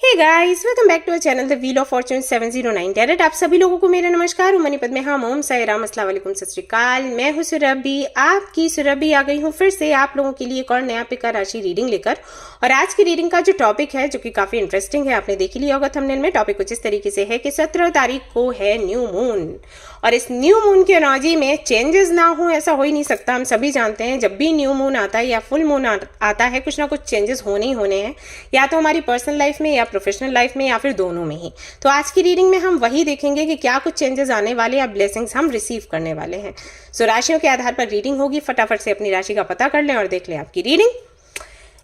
Hey guys, welcome back to our channel the wheel of fortune 709 tarot. आप सभी लोगों को मेरा नमस्कार। उमनी पद में हम ओम साई राम, अस्सलाम वालेकुम, सत श्री अकाल। मैं हूं सुरभि, आपकी सुरभि आ गई हूं फिर से आप लोगों के लिए एक और नया पिका राशि रीडिंग लेकर। और आज की रीडिंग का जो टॉपिक है, जो कि काफी इंटरेस्टिंग है, आपने देख ही लिया होगा थंबनेल में। टॉपिक कुछ इस तरीके से है कि 17 तारीख को है न्यू मून, और इस न्यू मून की एनर्जी में चेंजेस ना हो ऐसा हो ही नहीं सकता। हम सभी जानते हैं जब भी न्यू मून आता है या फुल मून आता है, कुछ ना कुछ चेंजेस होने ही होने हैं, या तो हमारी पर्सनल लाइफ में या प्रोफेशनल लाइफ में या फिर दोनों में ही। तो आज की रीडिंग में हम वही देखेंगे कि क्या कुछ चेंजेस आने वाले या ब्लेसिंग्स हम रिसीव करने वाले हैं। सो राशियों के आधार पर रीडिंग होगी। फटाफट से अपनी राशि का पता कर लें और देख लें आपकी रीडिंग।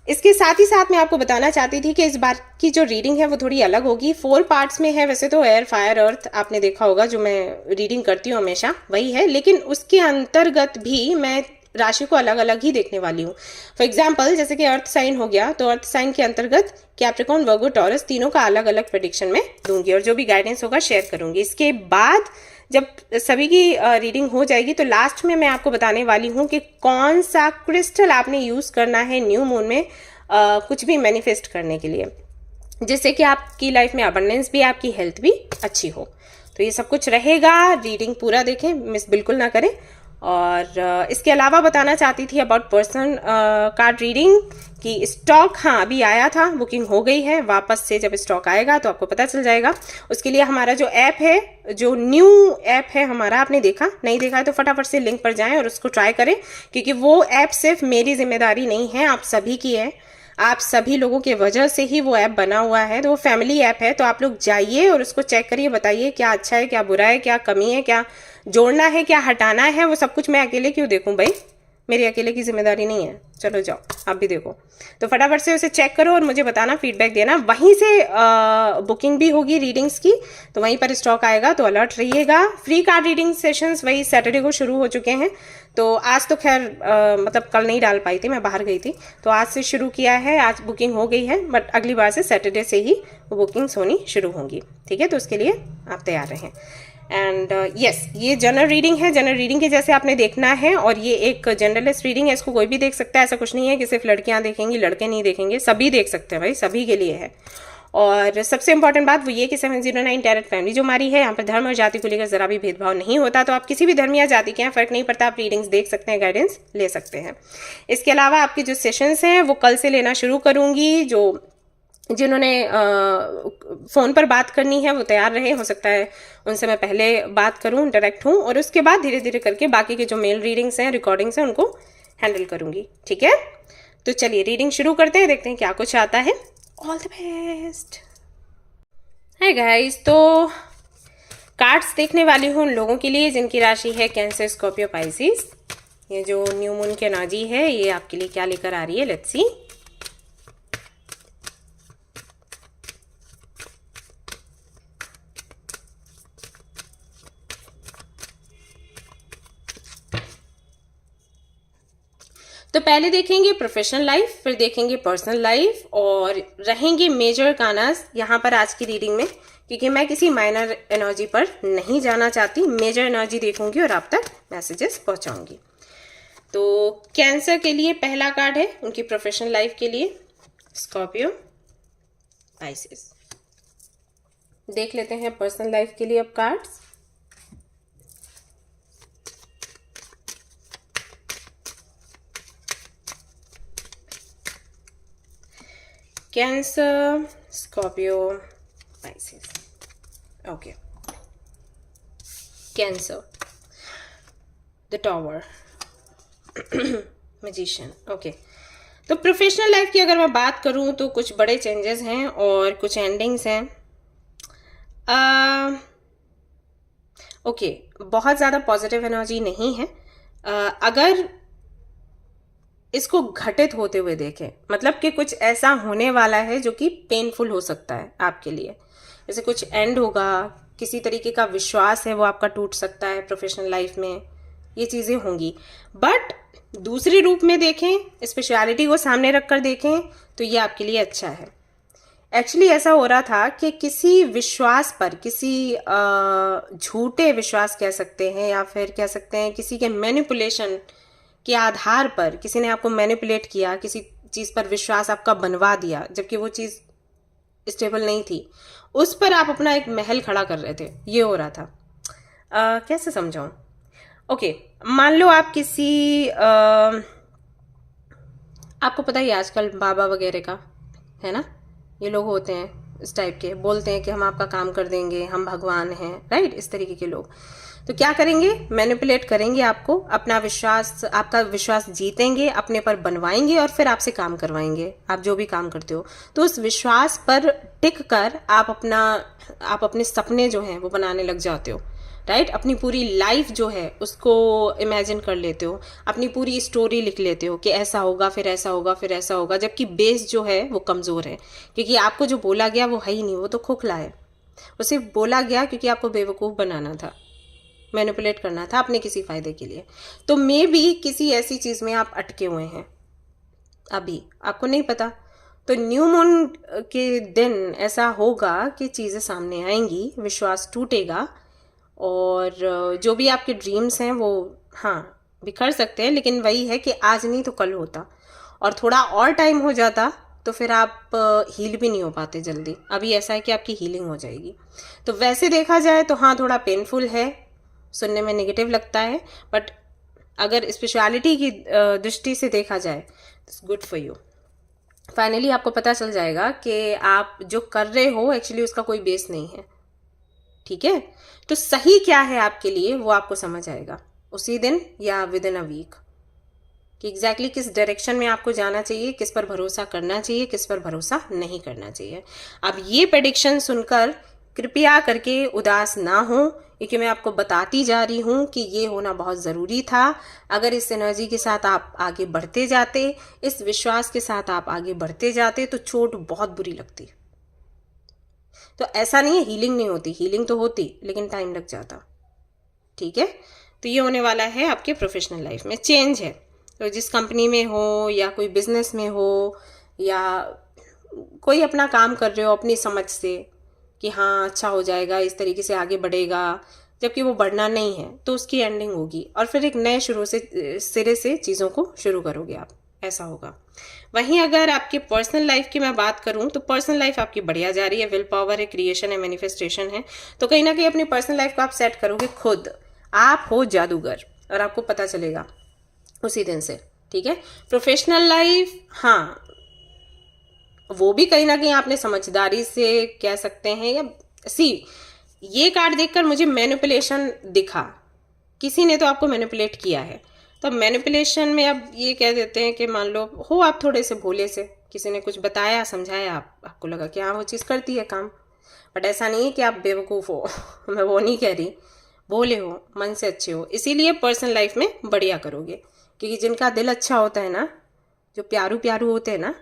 इसके साथ ही साथ मैं आपको बताना चाहती थी कि इस बार की जो रीडिंग है वो थोड़ी अलग होगी। 4 पार्ट्स में है। वैसे तो एयर, फायर, अर्थ आपने देखा होगा, जो मैं रीडिंग करती हूँ हमेशा वही है, लेकिन उसके अंतर्गत भी मैं राशि को अलग अलग ही देखने वाली हूँ। फॉर एग्जाम्पल, जैसे कि अर्थ साइन हो गया, तो अर्थ साइन के अंतर्गत कैप्रिकॉर्न, वर्गो, टॉरस, तीनों का अलग अलग प्रेडिक्शन में दूंगी और जो भी गाइडेंस होगा शेयर करूंगी। इसके बाद जब सभी की रीडिंग हो जाएगी तो लास्ट में मैं आपको बताने वाली हूँ कि कौन सा क्रिस्टल आपने यूज करना है न्यू मून में कुछ भी मैनिफेस्ट करने के लिए, जिससे कि आपकी लाइफ में अबंडेंस भी, आपकी हेल्थ भी अच्छी हो। तो ये सब कुछ रहेगा। रीडिंग पूरा देखें, मिस बिल्कुल ना करें। और इसके अलावा बताना चाहती थी अबाउट पर्सन कार्ड रीडिंग कि स्टॉक, हाँ अभी आया था, बुकिंग हो गई है। वापस से जब स्टॉक आएगा तो आपको पता चल जाएगा। उसके लिए हमारा जो ऐप है, जो न्यू ऐप है हमारा, आपने देखा नहीं देखा है तो फटाफट से लिंक पर जाएं और उसको ट्राई करें, क्योंकि वो ऐप सिर्फ मेरी जिम्मेदारी नहीं है, आप सभी की है। आप सभी लोगों के वजह से ही वो ऐप बना हुआ है। तो वो फैमिली ऐप है, तो आप लोग जाइए और उसको चेक करिए, बताइए क्या अच्छा है, क्या बुरा है, क्या कमी है, क्या जोड़ना है, क्या हटाना है। वो सब कुछ मैं अकेले क्यों देखूं भाई, मेरी अकेले की जिम्मेदारी नहीं है। चलो जाओ, आप भी देखो। तो फटाफट से उसे चेक करो और मुझे बताना, फीडबैक देना। वहीं से बुकिंग भी होगी रीडिंग्स की, तो वहीं पर स्टॉक आएगा, तो अलर्ट रहिएगा। फ्री कार्ड रीडिंग सेशंस वही सैटरडे को शुरू हो चुके हैं। तो आज तो खैर मतलब कल नहीं डाल पाई थी, मैं बाहर गई थी, तो आज से शुरू किया है। आज बुकिंग हो गई है, बट अगली बार से सैटरडे से ही वो बुकिंग्स होनी शुरू होंगी। ठीक है, तो उसके लिए आप तैयार रहें। एंड यस, ये जनरल रीडिंग है। जनरल रीडिंग के जैसे आपने देखना है, और ये एक जनरलिस्ट रीडिंग है, इसको कोई भी देख सकता है। ऐसा कुछ नहीं है कि सिर्फ लड़कियां देखेंगी, लड़के नहीं देखेंगे, सभी देख सकते हैं भाई, सभी के लिए है। और सबसे इंपॉर्टेंट बात वो ये कि 709 टैरेट फैमिली जो हमारी है, यहाँ पर धर्म और जाति को लेकर जरा भी भेदभाव नहीं होता। तो आप किसी भी धर्म या जाति के हैं, फर्क नहीं पड़ता, आप रीडिंग्स देख सकते हैं, गाइडेंस ले सकते हैं। इसके अलावा आपके जो सेशंस हैं वो कल से लेना शुरू करूंगी। जिन्होंने फ़ोन पर बात करनी है वो तैयार रहे, हो सकता है उनसे मैं पहले बात करूं, डायरेक्ट हूं, और उसके बाद धीरे धीरे करके बाकी के जो मेल रीडिंग्स हैं, रिकॉर्डिंग्स हैं, उनको हैंडल करूंगी। ठीक है, तो चलिए रीडिंग शुरू करते हैं, देखते हैं क्या कुछ आता है। All the best. Hi guys, तो कार्ड्स देखने वाली हूँ उन लोगों के लिए जिनकी राशि है कैंसर, स्कॉर्पियो, पाइसिस। ये जो न्यू मून की एनर्जी है ये आपके लिए क्या लेकर आ रही है, लेट्स सी। तो पहले देखेंगे प्रोफेशनल लाइफ, फिर देखेंगे पर्सनल लाइफ, और रहेंगे मेजर कानास यहाँ पर आज की रीडिंग में, क्योंकि मैं किसी माइनर एनर्जी पर नहीं जाना चाहती। मेजर एनर्जी देखूंगी और आप तक मैसेजेस पहुंचाऊंगी। तो कैंसर के लिए पहला कार्ड है उनकी प्रोफेशनल लाइफ के लिए, स्कॉर्पियो, पाइसिस। देख लेते हैं पर्सनल लाइफ के लिए अब cards. Cancer, Scorpio, Pisces. Okay. Cancer, the Tower, Magician. Okay. तो प्रोफेशनल लाइफ की अगर मैं बात करूं तो कुछ बड़े चेंजेस हैं और कुछ एंडिंग्स हैं। ओके, बहुत ज़्यादा पॉजिटिव एनर्जी नहीं है। अगर इसको घटित होते हुए देखें, मतलब कि कुछ ऐसा होने वाला है जो कि पेनफुल हो सकता है आपके लिए, जैसे कुछ एंड होगा, किसी तरीके का विश्वास है वो आपका टूट सकता है प्रोफेशनल लाइफ में, ये चीज़ें होंगी। बट दूसरे रूप में देखें, स्पेशलिटी को सामने रखकर देखें तो ये आपके लिए अच्छा है। एक्चुअली ऐसा हो रहा था कि किसी विश्वास पर, किसी झूठे विश्वास कह सकते हैं, या फिर कह सकते हैं किसी के मैनिपुलेशन के आधार पर किसी ने आपको मैनिपुलेट किया, किसी चीज़ पर विश्वास आपका बनवा दिया, जबकि वो चीज़ स्टेबल नहीं थी, उस पर आप अपना एक महल खड़ा कर रहे थे, ये हो रहा था। कैसे समझाऊं? ओके, मान लो आप किसी आपको पता ही है आजकल बाबा वगैरह का, है ना, ये लोग होते हैं इस टाइप के, बोलते हैं कि हम आपका काम कर देंगे, हम भगवान हैं, राइट, इस तरीके के लोग। तो क्या करेंगे? मैनिपुलेट करेंगे आपको, अपना विश्वास, आपका विश्वास जीतेंगे, अपने पर बनवाएंगे और फिर आपसे काम करवाएंगे, आप जो भी काम करते हो। तो उस विश्वास पर टिक कर आप अपने सपने जो हैं वो बनाने लग जाते हो, राइट। अपनी पूरी लाइफ जो है उसको इमेजिन कर लेते हो, अपनी पूरी स्टोरी लिख लेते हो कि ऐसा होगा, फिर ऐसा होगा, फिर ऐसा होगा, जबकि बेस जो है वो कमज़ोर है, क्योंकि आपको जो बोला गया वो है ही नहीं, वो तो खोखला है। वो सिर्फ बोला गया क्योंकि आपको बेवकूफ़ बनाना था, मैनिपुलेट करना था अपने किसी फ़ायदे के लिए। तो मे बी किसी ऐसी चीज़ में आप अटके हुए हैं, अभी आपको नहीं पता। तो न्यू मून के दिन ऐसा होगा कि चीज़ें सामने आएंगी, विश्वास टूटेगा, और जो भी आपके ड्रीम्स हैं वो, हाँ, बिखर सकते हैं, लेकिन वही है कि आज नहीं तो कल होता, और थोड़ा और टाइम हो जाता तो फिर आप हील भी नहीं हो पाते जल्दी। अभी ऐसा है कि आपकी हीलिंग हो जाएगी। तो वैसे देखा जाए तो हाँ, थोड़ा पेनफुल है, सुनने में नेगेटिव लगता है, बट अगर स्पिरिचुअलिटी की दृष्टि से देखा जाए, it's good for you. Finally आपको पता चल जाएगा कि आप जो कर रहे हो एक्चुअली उसका कोई बेस नहीं है, ठीक है। तो सही क्या है आपके लिए वो आपको समझ आएगा उसी दिन या विद इन अ वीक, कि एग्जैक्टली किस डायरेक्शन में आपको जाना चाहिए, किस पर भरोसा करना चाहिए, किस पर भरोसा नहीं करना चाहिए। अब ये प्रेडिक्शन सुनकर कृपया करके उदास ना हो, क्योंकि मैं आपको बताती जा रही हूँ कि ये होना बहुत ज़रूरी था। अगर इस एनर्जी के साथ आप आगे बढ़ते जाते, इस विश्वास के साथ आप आगे बढ़ते जाते, तो चोट बहुत बुरी लगती। तो ऐसा नहीं है हीलिंग नहीं होती, हीलिंग तो होती, लेकिन टाइम लग जाता, ठीक है। तो ये होने वाला है आपके प्रोफेशनल लाइफ में, चेंज है। तो जिस कंपनी में हो या कोई बिजनेस में हो या कोई अपना काम कर रहे हो अपनी समझ से कि हाँ अच्छा हो जाएगा, इस तरीके से आगे बढ़ेगा, जबकि वो बढ़ना नहीं है, तो उसकी एंडिंग होगी और फिर एक नए सिरे से चीज़ों को शुरू करोगे आप, ऐसा होगा। वहीं अगर आपके पर्सनल लाइफ की मैं बात करूं तो पर्सनल लाइफ आपकी बढ़िया जा रही है, विल पावर है, क्रिएशन है, मैनिफेस्टेशन है। तो कहीं ना कहीं अपनी पर्सनल लाइफ को आप सेट करोगे खुद, आप हो जादूगर और आपको पता चलेगा उसी दिन से, ठीक है। प्रोफेशनल लाइफ, हाँ, वो भी कहीं ना कहीं आपने समझदारी से कह सकते हैं, या सी, ये कार्ड देखकर मुझे मैनिपुलेशन दिखा, किसी ने तो आपको मैनिपुलेट किया है। तो मैनिपुलेशन में अब ये कह देते हैं कि मान लो हो आप थोड़े से भोले से, किसी ने कुछ बताया समझाया, आपको लगा कि हाँ वो चीज़ करती है काम, बट ऐसा नहीं है कि आप बेवकूफ़ हो मैं वो नहीं कह रही, भोले हो, मन से अच्छे हो, इसीलिए पर्सनल लाइफ में बढ़िया करोगे। क्योंकि जिनका दिल अच्छा होता है ना, जो प्यारू प्यारू होते हैं ना,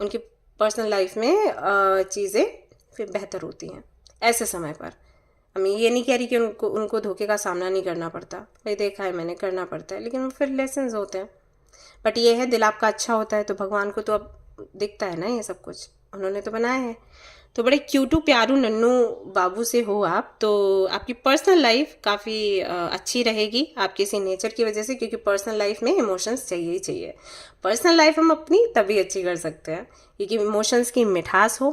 उनकी पर्सनल लाइफ में चीज़ें फिर बेहतर होती हैं ऐसे समय पर। मैं ये नहीं कह रही कि उनको धोखे का सामना नहीं करना पड़ता, भाई देखा है मैंने, करना पड़ता है, लेकिन वो फिर लेसन्स होते हैं। बट ये है, दिल आपका अच्छा होता है तो भगवान को तो अब दिखता है ना ये सब कुछ, उन्होंने तो बनाया है। तो बड़े क्यूटू प्यारू नन्नू बाबू से हो आप, तो आपकी पर्सनल लाइफ काफ़ी अच्छी रहेगी आपके इसी नेचर की वजह से, क्योंकि पर्सनल लाइफ में इमोशंस चाहिए ही चाहिए। पर्सनल लाइफ हम अपनी तभी अच्छी कर सकते हैं क्योंकि इमोशंस की मिठास हो,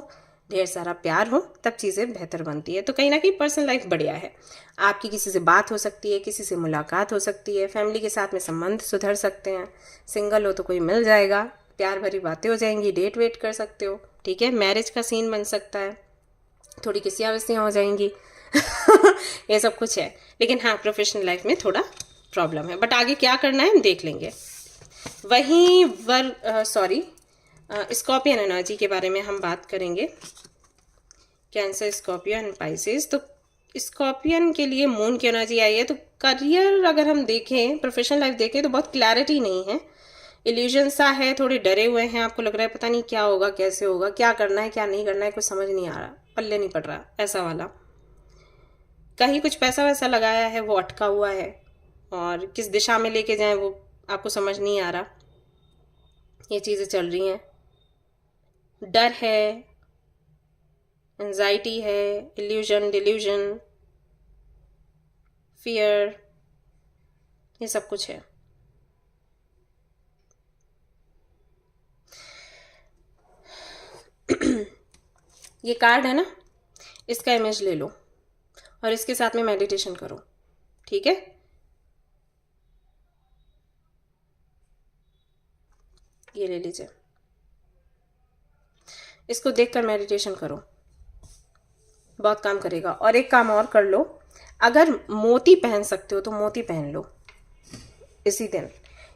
ढेर सारा प्यार हो, तब चीज़ें बेहतर बनती है। तो कहीं ना कहीं पर्सनल लाइफ बढ़िया है आपकी, किसी से बात हो सकती है, किसी से मुलाकात हो सकती है, फैमिली के साथ में संबंध सुधर सकते हैं, सिंगल हो तो कोई मिल जाएगा, प्यार भरी बातें हो जाएंगी, डेट वेट कर सकते हो, ठीक है, मैरिज का सीन बन सकता है, थोड़ी किसियाँ विसियाँ हो जाएंगी ये सब कुछ है। लेकिन हाँ, प्रोफेशनल लाइफ में थोड़ा प्रॉब्लम है, बट आगे क्या करना है देख लेंगे। वहीं स्कॉर्पियन एनर्जी के बारे में हम बात करेंगे, कैंसर, स्कॉर्पियन एंड पाइसेस। तो स्कॉर्पियन के लिए मून की एनर्जी आई है। तो करियर अगर हम देखें, प्रोफेशनल लाइफ देखें, तो बहुत क्लैरिटी नहीं है, इल्यूजन सा है, थोड़े डरे हुए हैं, आपको लग रहा है पता नहीं क्या होगा, कैसे होगा, क्या करना है क्या नहीं करना है, कुछ समझ नहीं आ रहा, पल्ले नहीं पड़ रहा, ऐसा वाला। कहीं कुछ पैसा वैसा लगाया है वो अटका हुआ है, और किस दिशा में लेके जाएं वो आपको समझ नहीं आ रहा, ये चीज़ें चल रही हैं। डर है, एंजाइटी है, इल्यूजन, डिल्यूजन, फियर, ये सब कुछ है। ये कार्ड है ना, इसका इमेज ले लो और इसके साथ में मेडिटेशन करो, ठीक है। ये ले लीजिए, इसको देखकर मेडिटेशन करो, बहुत काम करेगा। और एक काम और कर लो, अगर मोती पहन सकते हो तो मोती पहन लो इसी दिन,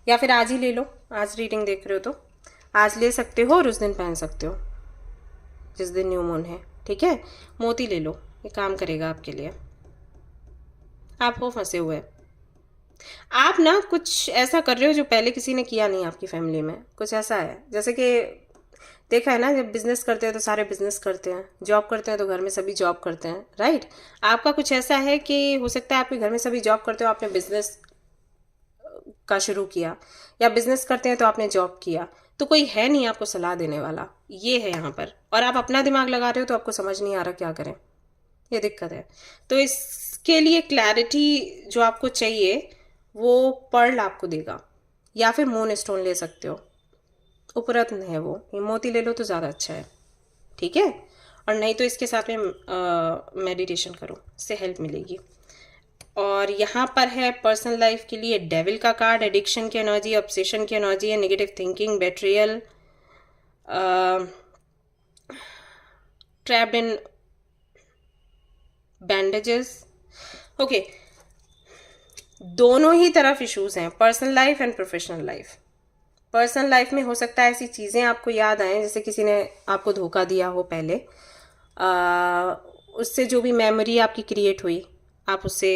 या फिर आज ही ले लो। आज रीडिंग देख रहे हो तो आज ले सकते हो और उस दिन पहन सकते हो जिस दिन न्यू मून है, ठीक है। मोती ले लो, ये काम करेगा आपके लिए। आप हो फंसे हुए, आप ना कुछ ऐसा कर रहे हो जो पहले किसी ने किया नहीं आपकी फैमिली में। कुछ ऐसा है जैसे कि देखा है ना, जब बिजनेस करते हैं तो सारे बिजनेस करते हैं, जॉब करते हैं तो घर में सभी जॉब करते हैं, राइट। आपका कुछ ऐसा है कि हो सकता है आपके घर में सभी जॉब करते हो, आपने बिजनेस का शुरू किया, या बिजनेस करते हैं तो आपने जॉब किया, तो कोई है नहीं आपको सलाह देने वाला, ये है यहाँ पर। और आप अपना दिमाग लगा रहे हो तो आपको समझ नहीं आ रहा क्या करें, ये दिक्कत है। तो इसके लिए क्लैरिटी जो आपको चाहिए वो पर्ल आपको देगा, या फिर मून स्टोन ले सकते हो, उपरत्न है वो, ये मोती ले लो तो ज़्यादा अच्छा है, ठीक है। और नहीं तो इसके साथ में मेडिटेशन करो, इससे हेल्प मिलेगी। और यहाँ पर है पर्सनल लाइफ के लिए डेविल का कार्ड, एडिक्शन की एनर्जी, ऑब्सेशन की एनर्जी है, negative thinking, betrayal, trapped in bandages. Okay, दोनों ही तरफ इश्यूज हैं, personal life and professional life. Personal life में हो सकता है ऐसी चीज़ें आपको याद आएँ जैसे किसी ने आपको धोखा दिया हो पहले, उससे जो भी मेमोरी आपकी क्रिएट हुई आप उससे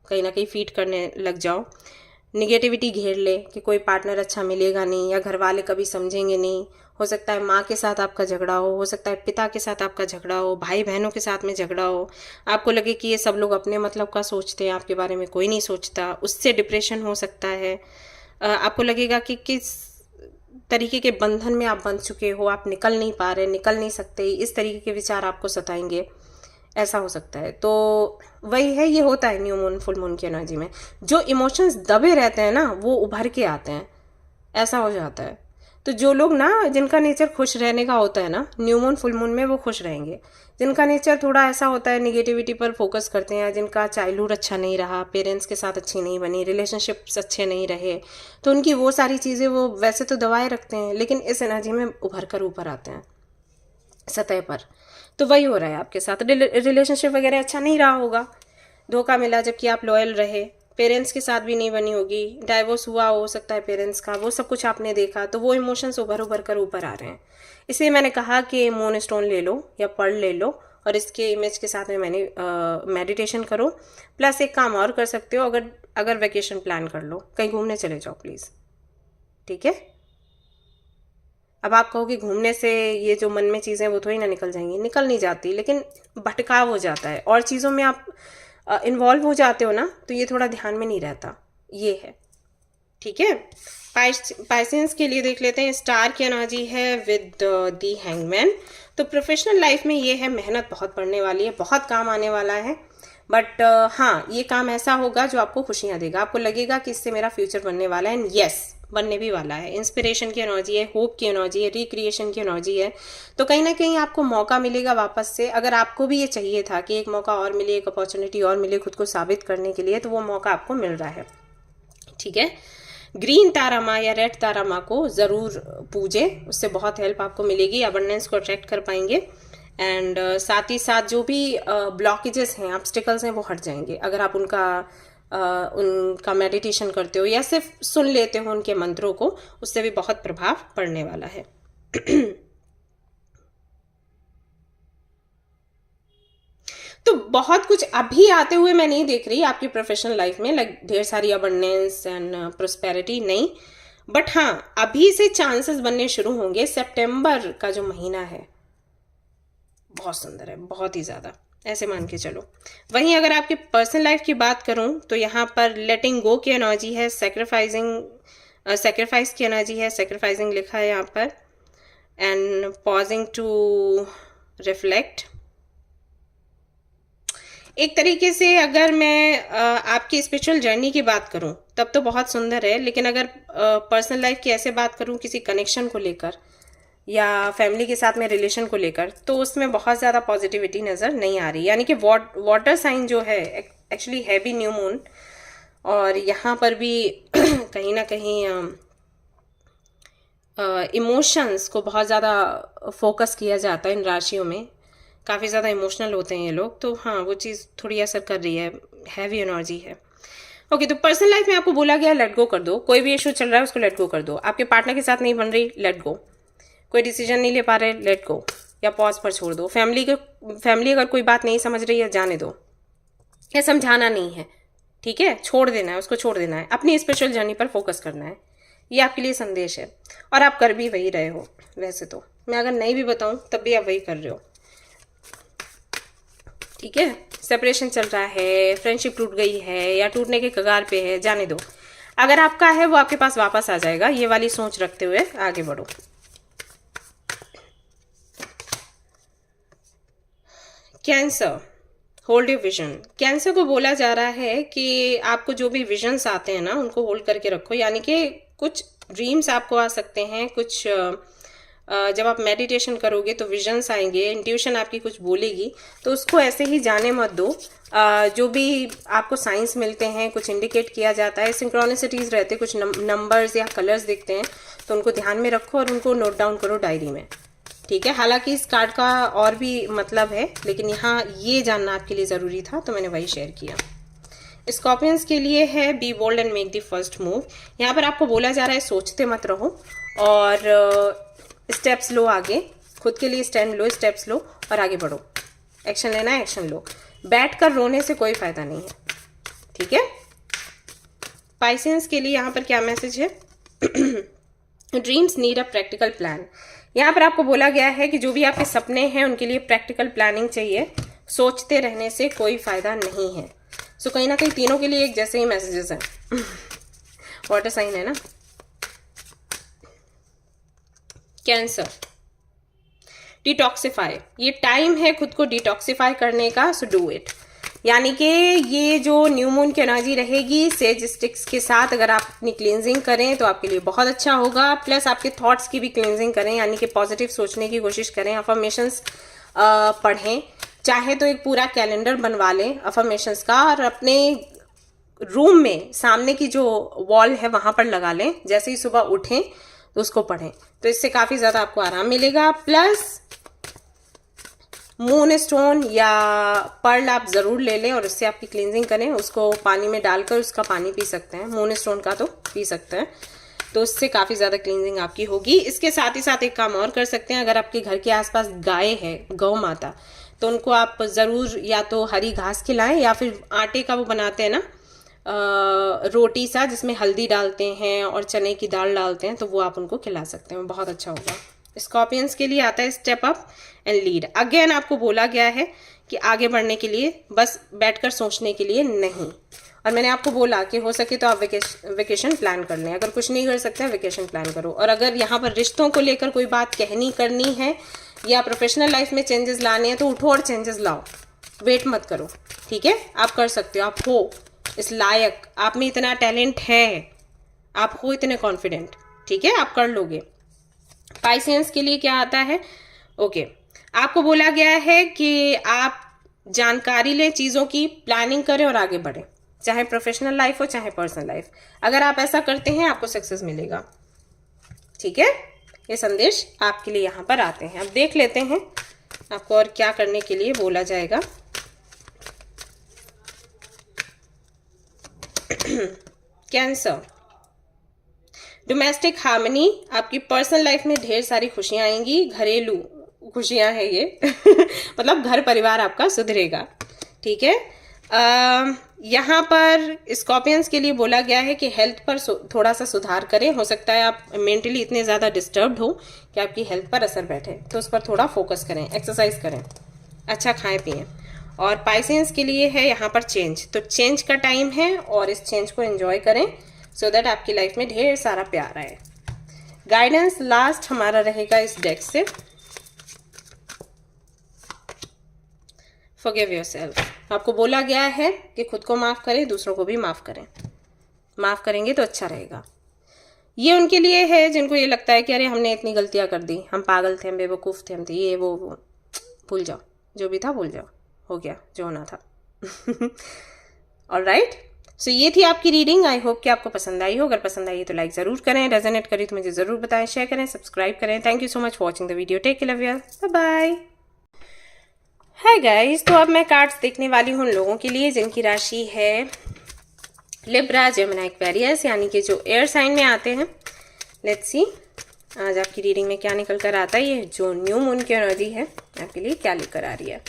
कहीं ना कहीं फीड करने लग जाओ, निगेटिविटी घेर ले कि कोई पार्टनर अच्छा मिलेगा नहीं, या घर वाले कभी समझेंगे नहीं। हो सकता है माँ के साथ आपका झगड़ा हो सकता है पिता के साथ आपका झगड़ा हो, भाई बहनों के साथ में झगड़ा हो, आपको लगे कि ये सब लोग अपने मतलब का सोचते हैं, आपके बारे में कोई नहीं सोचता, उससे डिप्रेशन हो सकता है। आपको लगेगा कि किस तरीके के बंधन में आप बंध चुके हो, आप निकल नहीं पा रहे, निकल नहीं सकते, इस तरीके के विचार आपको सताएंगे, ऐसा हो सकता है। तो वही है, ये होता है न्यू मून फुल मून की एनर्जी में, जो इमोशंस दबे रहते हैं ना वो उभर के आते हैं, ऐसा हो जाता है। तो जो लोग ना जिनका नेचर खुश रहने का होता है ना, न्यू मून फुल मून में वो खुश रहेंगे। जिनका नेचर थोड़ा ऐसा होता है निगेटिविटी पर फोकस करते हैं, जिनका चाइल्डहुड अच्छा नहीं रहा, पेरेंट्स के साथ अच्छी नहीं बनी, रिलेशनशिप्स अच्छे नहीं रहे, तो उनकी वो सारी चीज़ें वो वैसे तो दबाए रखते हैं, लेकिन इस एनर्जी में उभर कर ऊपर आते हैं सतह पर। तो वही हो रहा है आपके साथ, रिलेशनशिप वगैरह अच्छा नहीं रहा होगा, धोखा मिला जबकि आप लॉयल रहे, पेरेंट्स के साथ भी नहीं बनी होगी, डाइवोर्स हुआ हो सकता है पेरेंट्स का, वो सब कुछ आपने देखा, तो वो इमोशंस उभर कर ऊपर आ रहे हैं। इसलिए मैंने कहा कि मून स्टोन ले लो या पर्ल ले लो और इसके इमेज के साथ में मैंने मेडिटेशन करो। प्लस एक काम और कर सकते हो, अगर वेकेशन प्लान कर लो, कहीं घूमने चले जाओ प्लीज़, ठीक है। अब आप कहोगे घूमने से ये जो मन में चीज़ें वो थोड़ी ना निकल जाएंगी, निकल नहीं जाती, लेकिन भटकाव हो जाता है और चीज़ों में आप इन्वॉल्व हो जाते हो ना, तो ये थोड़ा ध्यान में नहीं रहता, ये है, ठीक है। पाइसेंस के लिए देख लेते हैं, स्टार की एनर्जी है विद दी हैंगमैन। तो प्रोफेशनल लाइफ में ये है, मेहनत बहुत पड़ने वाली है, बहुत काम आने वाला है, बट हाँ ये काम ऐसा होगा जो आपको खुशियाँ देगा, आपको लगेगा कि इससे मेरा फ्यूचर बनने वाला है, एंड यस बनने भी वाला है। इंस्पिरेशन की एनर्जी है, होप की एनर्जी है, रिक्रिएशन की एनर्जी है। तो कहीं ना कहीं आपको मौका मिलेगा वापस से, अगर आपको भी ये चाहिए था कि एक मौका और मिले, एक अपॉर्चुनिटी और मिले खुद को साबित करने के लिए, तो वो मौका आपको मिल रहा है, ठीक है। ग्रीन तारा माँ या रेड तारा माँ को ज़रूर पूजे, उससे बहुत हेल्प आपको मिलेगी, अबंडेंस को अट्रैक्ट कर पाएंगे, एंड साथ ही साथ जो भी ब्लॉकेजेस हैं, ऑब्स्टिकल्स हैं, वो हट जाएंगे अगर आप उनका मेडिटेशन करते हो या सिर्फ सुन लेते हो उनके मंत्रों को, उससे भी बहुत प्रभाव पड़ने वाला है। तो बहुत कुछ अभी आते हुए मैं नहीं देख रही आपकी प्रोफेशनल लाइफ में, लाइक ढेर सारी अबंडेंस एंड प्रोस्पेरिटी नहीं, बट हाँ अभी से चांसेस बनने शुरू होंगे। सितंबर का जो महीना है बहुत सुंदर है, बहुत ही ज़्यादा, ऐसे मान के चलो। वहीं अगर आपकी पर्सनल लाइफ की बात करूं तो यहाँ पर लेटिंग गो की एनर्जी है, सैक्रिफाइस की एनर्जी है, सैक्रिफाइसिंग लिखा है यहाँ पर, एंड पॉजिंग टू रिफ्लेक्ट। एक तरीके से अगर मैं आपकी स्पिरिचुअल जर्नी की बात करूं तब तो बहुत सुंदर है, लेकिन अगर पर्सनल लाइफ की ऐसे बात करूं किसी कनेक्शन को लेकर, या फैमिली के साथ में रिलेशन को लेकर, तो उसमें बहुत ज़्यादा पॉजिटिविटी नज़र नहीं आ रही। यानी कि वाटर साइन जो है एक्चुअली है भी न्यू मून, और यहाँ पर भी कहीं ना कहीं इमोशंस को बहुत ज़्यादा फोकस किया जाता है इन राशियों में। काफ़ी ज़्यादा इमोशनल होते हैं ये लोग, तो हाँ वो चीज़ थोड़ी असर कर रही है, हैवी एनर्जी है। ओके, तो पर्सनल लाइफ में आपको बोला गया लेट गो कर दो। कोई भी इशू चल रहा है उसको लेट गो कर दो। आपके पार्टनर के साथ नहीं बन रही, लेट गो। कोई डिसीजन नहीं ले पा रहे, लेट गो या पॉज पर छोड़ दो। फैमिली अगर कोई बात नहीं समझ रही है, जाने दो, या समझाना नहीं है, ठीक है, छोड़ देना है, उसको छोड़ देना है, अपनी स्पिरिचुअल जर्नी पर फोकस करना है। ये आपके लिए संदेश है, और आप कर भी वही रहे हो। वैसे तो मैं अगर नहीं भी बताऊं तब भी आप वही कर रहे हो, ठीक है। सेपरेशन चल रहा है, फ्रेंडशिप टूट गई है या टूटने के कगार पे है, जाने दो। अगर आपका है वो आपके पास वापस आ जाएगा, ये वाली सोच रखते हुए आगे बढ़ो। Cancer, hold your vision. Cancer को बोला जा रहा है कि आपको जो भी विजन्स आते हैं ना उनको होल्ड करके रखो। यानी कि कुछ ड्रीम्स आपको आ सकते हैं, कुछ जब आप मेडिटेशन करोगे तो विजन्स आएंगे, इंट्यूशन आपकी कुछ बोलेगी, तो उसको ऐसे ही जाने मत दो। जो भी आपको साइंस मिलते हैं, कुछ इंडिकेट किया जाता है, सिंक्रोनिसिटीज रहते हैं, कुछ नंबर्स या कलर्स दिखते हैं, तो उनको ध्यान में रखो और उनको नोट डाउन करो डायरी में, ठीक है। हालांकि इस कार्ड का और भी मतलब है, लेकिन यहाँ ये जानना आपके लिए ज़रूरी था तो मैंने वही शेयर किया। स्कॉर्पियंस के लिए है be bold and make the first move. यहाँ पर आपको बोला जा रहा है सोचते मत रहो और स्टेप्स लो आगे, खुद के लिए स्टैंड लो, स्टेप्स लो और आगे बढ़ो। एक्शन लेना है, एक्शन लो। बैठ कर रोने से कोई फायदा नहीं है, ठीक है। पाइसेंस के लिए यहाँ पर क्या मैसेज है? Dreams need a practical plan. यहाँ पर आपको बोला गया है कि जो भी आपके सपने हैं उनके लिए प्रैक्टिकल प्लानिंग चाहिए, सोचते रहने से कोई फायदा नहीं है। सो कहीं ना कहीं तीनों के लिए एक जैसे ही मैसेजेस हैं। वाटर साइन है ना। Cancer, detoxify. ये टाइम है खुद को डिटॉक्सिफाई करने का, सो डू इट। यानी कि ये जो न्यू मून की एनर्जी रहेगी, सेज स्टिक्स के साथ अगर आप अपनी क्लींजिंग करें तो आपके लिए बहुत अच्छा होगा। प्लस आपके थॉट्स की भी क्लींजिंग करें, यानी कि पॉजिटिव सोचने की कोशिश करें। अफर्मेशंस पढ़ें, चाहे तो एक पूरा कैलेंडर बनवा लें अफर्मेशंस का और अपने रूम में सामने की जो वॉल है वहां पर लगा लें। जैसे ही सुबह उठें तो उसको पढ़ें, तो इससे काफ़ी ज़्यादा आपको आराम मिलेगा। प्लस मून स्टोन या पर्ल आप ज़रूर ले लें और उससे आपकी क्लींजिंग करें। उसको पानी में डालकर उसका पानी पी सकते हैं, मून स्टोन का तो पी सकते हैं, तो उससे काफ़ी ज़्यादा क्लींजिंग आपकी होगी। इसके साथ ही साथ एक काम और कर सकते हैं, अगर आपके घर के आसपास गाय है, गौ माता, तो उनको आप ज़रूर या तो हरी घास खिलाएं या फिर आटे का वो बनाते हैं ना रोटी सा, जिसमें हल्दी डालते हैं और चने की दाल डालते हैं, तो वो आप उनको खिला सकते हैं, बहुत अच्छा होगा। स्कॉर्पियंस के लिए आता है step up and lead. Again आपको बोला गया है कि आगे बढ़ने के लिए, बस बैठकर सोचने के लिए नहीं। और मैंने आपको बोला कि हो सके तो आप वेकेशन प्लान कर लें। अगर कुछ नहीं कर सकते हैं वेकेशन प्लान करो। और अगर यहाँ पर रिश्तों को लेकर कोई बात करनी है या प्रोफेशनल लाइफ में चेंजेस लाने हैं तो उठो और चेंजेस लाओ, वेट मत करो, ठीक है। आप कर सकते हो, आप हो इस लायक, आप में इतना टैलेंट है, आप हो इतने कॉन्फिडेंट, ठीक है, आप कर लोगे। पाइसेंस के लिए क्या आता है? ओके, आपको बोला गया है कि आप जानकारी लें चीज़ों की, प्लानिंग करें और आगे बढ़ें, चाहे प्रोफेशनल लाइफ हो चाहे पर्सनल लाइफ। अगर आप ऐसा करते हैं आपको सक्सेस मिलेगा, ठीक है। ये संदेश आपके लिए यहाँ पर आते हैं। अब देख लेते हैं आपको और क्या करने के लिए बोला जाएगा। Cancer, domestic harmony. आपकी पर्सनल लाइफ में ढेर सारी खुशियां आएंगी, घरेलू खुशियां हैं ये। मतलब घर परिवार आपका सुधरेगा, ठीक है। यहाँ पर स्कॉर्पियंस के लिए बोला गया है कि हेल्थ पर थोड़ा सा सुधार करें। हो सकता है आप मेंटली इतने ज़्यादा डिस्टर्ब्ड हो कि आपकी हेल्थ पर असर बैठे, तो उस पर थोड़ा फोकस करें, एक्सरसाइज करें, अच्छा खाएं पिएं। और पाइसेंस के लिए है यहाँ पर चेंज, तो चेंज का टाइम है और इस चेंज को एंजॉय करें सो दैट आपकी लाइफ में ढेर सारा प्यार आए। गाइडेंस लास्ट हमारा रहेगा इस डेक से, फॉरगिव योरसेल्फ। आपको बोला गया है कि खुद को माफ़ करें, दूसरों को भी माफ़ करें। माफ़ करेंगे तो अच्छा रहेगा। ये उनके लिए है जिनको ये लगता है कि अरे हमने इतनी गलतियां कर दी, हम पागल थे, हम बेवकूफ़ थे, हम थे ये वो। भूल जाओ, जो भी था भूल जाओ, हो गया जो होना था। ऑलराइट, सो ये थी आपकी रीडिंग। आई होप कि आपको पसंद आई हो। अगर पसंद आई तो लाइक ज़रूर करें, रेजोनेट करी तो मुझे ज़रूर बताएं, शेयर करें, सब्सक्राइब करें। Thank you so much for watching the video. Take care, love you, bye bye. Hi guys, तो अब मैं कार्ड्स देखने वाली हूँ उन लोगों के लिए जिनकी राशि है लिब्रा, जेमिनी, एक्वेरियस, यानी कि जो एयर साइन में आते हैं। लेट्स सी आज आपकी रीडिंग में क्या निकल कर आता है। ये जो न्यू मून की एनर्जी है आपके लिए क्या लेकर आ रही है।